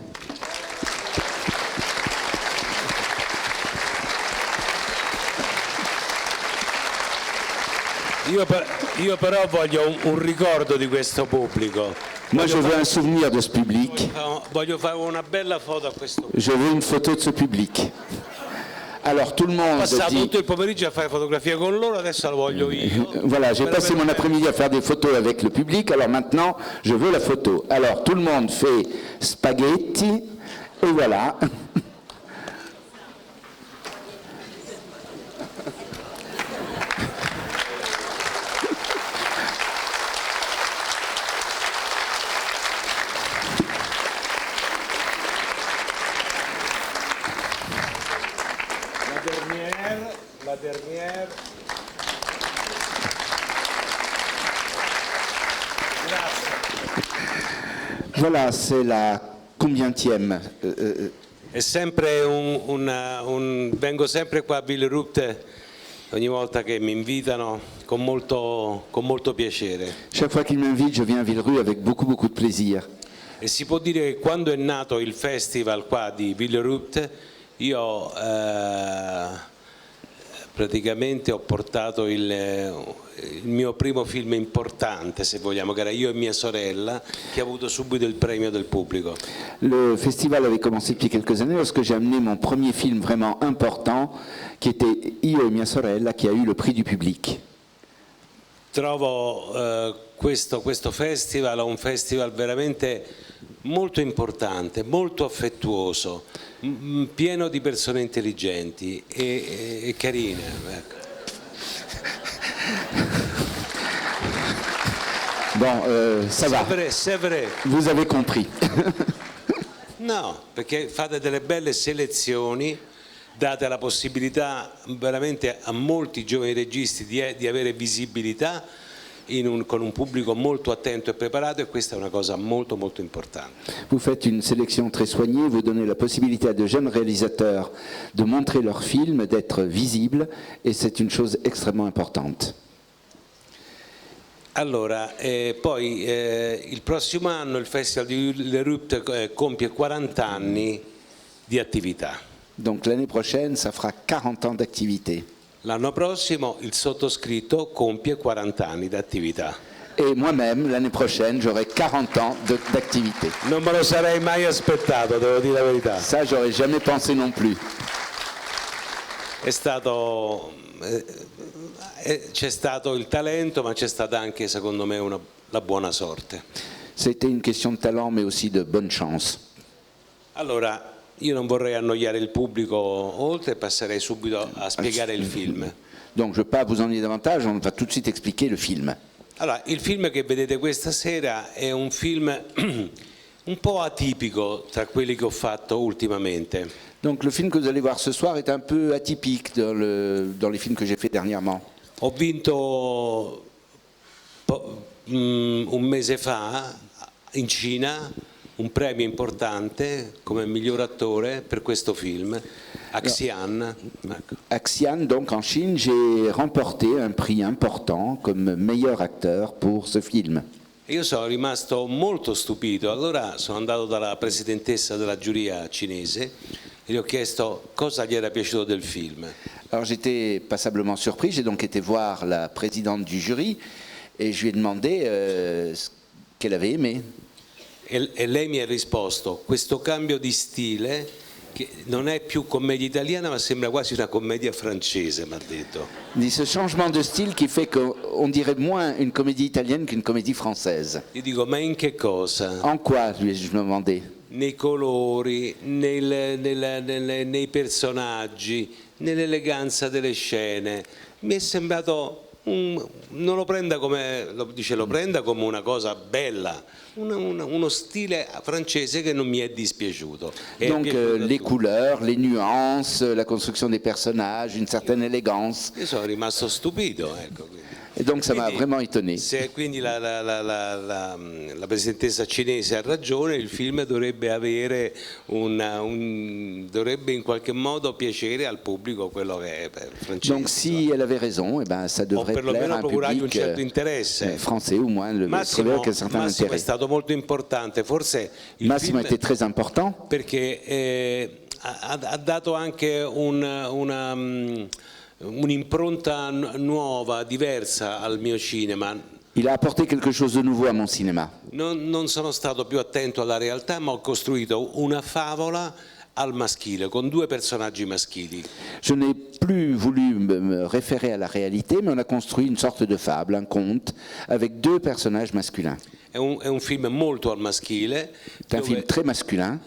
Io però voglio un ricordo di questo pubblico. Moi, je veux un souvenir de ce public. Voglio fare una bella foto a questo pubblico. Je veux une photo de ce public. Alors tout le monde passato dit... tutto il pomeriggio a fare fotografie con loro, adesso la voglio io. Voilà, j'ai passé mon après-midi à faire des photos avec le public, alors maintenant, je veux la photo. Alors tout le monde fait spaghetti, et voilà. La dernière. Voilà, c'est la combientième È sempre vengo sempre qua a Villerupt ogni volta che mi invitano con molto piacere. Chaque fois qu'ils m'invitent, je viens à Villerue avec beaucoup de plaisir. E si può dire che quando è nato il festival qua di Villerupt, io praticamente ho portato il mio primo film importante, se vogliamo, che era Io e mia sorella, che ha avuto subito il premio del pubblico. Le festival avait commencé depuis quelques années lorsque j'ai amené mon premier film vraiment important, qui était Io e mia sorella, qui a eu le prix du public. Trovo questo festival un festival veramente molto importante, molto affettuoso, pieno di persone intelligenti e carine. Ecco. Bon, ça va. C'est vrai. Vous avez compris. No, perché fate delle belle selezioni, date la possibilità veramente a molti giovani registi di avere visibilità con un pubblico molto attento e preparato, e questa è una cosa molto molto importante. Vous faites une sélection très soignée, vous donnez la possibilité à de jeunes réalisateurs de montrer leurs films, d'être visibles, et c'est une chose extrêmement importante. Allora, poi il prossimo anno il Festival di Villerupt compie 40 anni di attività. Donc l'année prochaine, ça fera 40 ans d'activité. L'anno prossimo il sottoscritto compie 40 anni di attività. Et moi-même, l'année prochaine, j'aurai 40 ans d'activité. Non me lo sarei mai aspettato, devo dire la verità. Ça, j'aurais jamais pensé non plus. È stato... c'è stato il talento, ma c'è stata anche, secondo me, la buona sorte. C'était une question de talent, mais aussi de bonne chance. Allora, io non vorrei annoiare il pubblico oltre, passerei subito a spiegare il film. Donc je ne vais pas vous ennuyer davantage, on va tout de suite expliquer le film. Allora, il film che vedete questa sera è un film un po' atipico tra quelli che ho fatto ultimamente. Donc le film que vous allez voir ce soir est un peu atypique dans les films que j'ai fait dernièrement. Ho vinto un mese fa in Cina un premio importante come miglior attore per questo film, Axian. Axian, donc en Chine, j'ai remporté un prix important comme meilleur acteur pour ce film. Io sono rimasto molto stupito, allora sono andato dalla presidentessa della giuria cinese e gli ho chiesto cosa gli era piaciuto del film. Alors j'étais passablement surpris, j'ai donc été voir la présidente du jury et je lui ai demandé ce qu'elle avait aimé. E lei mi ha risposto: questo cambio di stile che non è più commedia italiana ma sembra quasi una commedia francese, mi ha detto. Di ce changement de style qui fait qu'on dirait moins une comédie italienne qu'une comédie française. Io dico, ma in che cosa? En quoi, lui ai-je demandé? Nei colori, nei personaggi, nell'eleganza delle scene. Mi è sembrato non lo prenda come, lo prenda come una cosa bella, uno stile francese che non mi è dispiaciuto. Donc les couleurs, les nuances, la construction des personnages, une certaine élégance. Io sono rimasto stupito, ecco. Et donc ça m'a vraiment étonné. Se quindi la presidentessa cinese ha ragione, il film dovrebbe avere dovrebbe in qualche modo piacere al pubblico quello che è francese. Donc si elle avait raison, eh ben ça devrait plaire à un public un certo interesse. Français, ou moins le Massimo un certain Massimo intérêt. È stato molto importante, forse il Massimo film était très important perché ha dato anche un'impronta nuova, diversa al mio cinema. Il a apporté quelque chose de nouveau à mon cinéma. Non sono stato più attento alla realtà, ma ho costruito una favola al maschile, con due personaggi maschili. Je n'ai plus voulu me référer à la réalité, mais on a construit une sorte de fable, un conte, avec deux personnages masculins. È un film molto al maschile. C'est un film très masculin.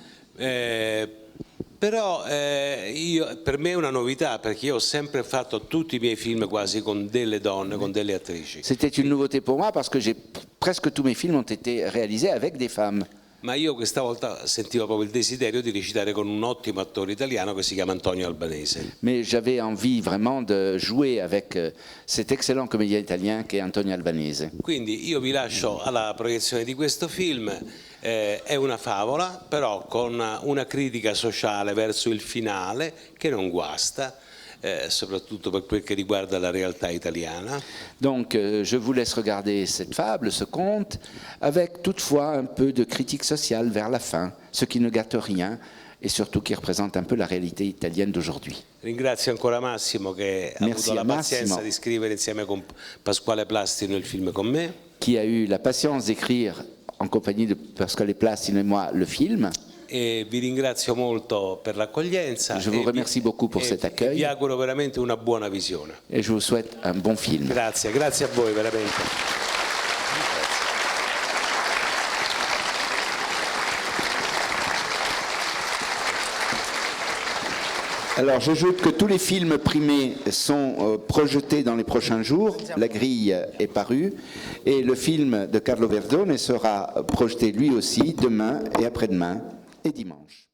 Però per me è una novità, perché io ho sempre fatto tutti i miei film quasi con delle donne, con delle attrici. C'était une nouveauté pour moi parce que presque tous mes films ont été réalisés avec des femmes. Ma io questa volta sentivo proprio il desiderio di recitare con un ottimo attore italiano che si chiama Antonio Albanese. Mais j'avais envie vraiment de jouer avec cet excellent comédien italien che è Antonio Albanese. Quindi io vi lascio alla proiezione di questo film. È una favola, però con una critica sociale verso il finale che non guasta, soprattutto per quel che riguarda la realtà italiana. Donc je vous laisse regarder cette fable, ce conte, avec toutefois un peu de critique sociale vers la fin, ce qui ne gâte rien et surtout qui représente un peu la réalité italienne d'aujourd'hui. Ringrazio ancora Massimo che ha avuto la pazienza di scrivere insieme con Pasquale Plastino il film con me. Qui a eu la patience d'écrire en compagnie de Pasquale Plastino et moi le film. E vi ringrazio molto per l'accoglienza. Je vous remercie beaucoup pour cet accueil. Vi auguro veramente una buona visione. Et je vous souhaite un bon film. Grazie, grazie a voi veramente. Alors, j'ajoute que tous les films primés sont projetés dans les prochains jours. La grille est parue. Et le film de Carlo Verdone sera projeté lui aussi demain et après-demain et dimanche.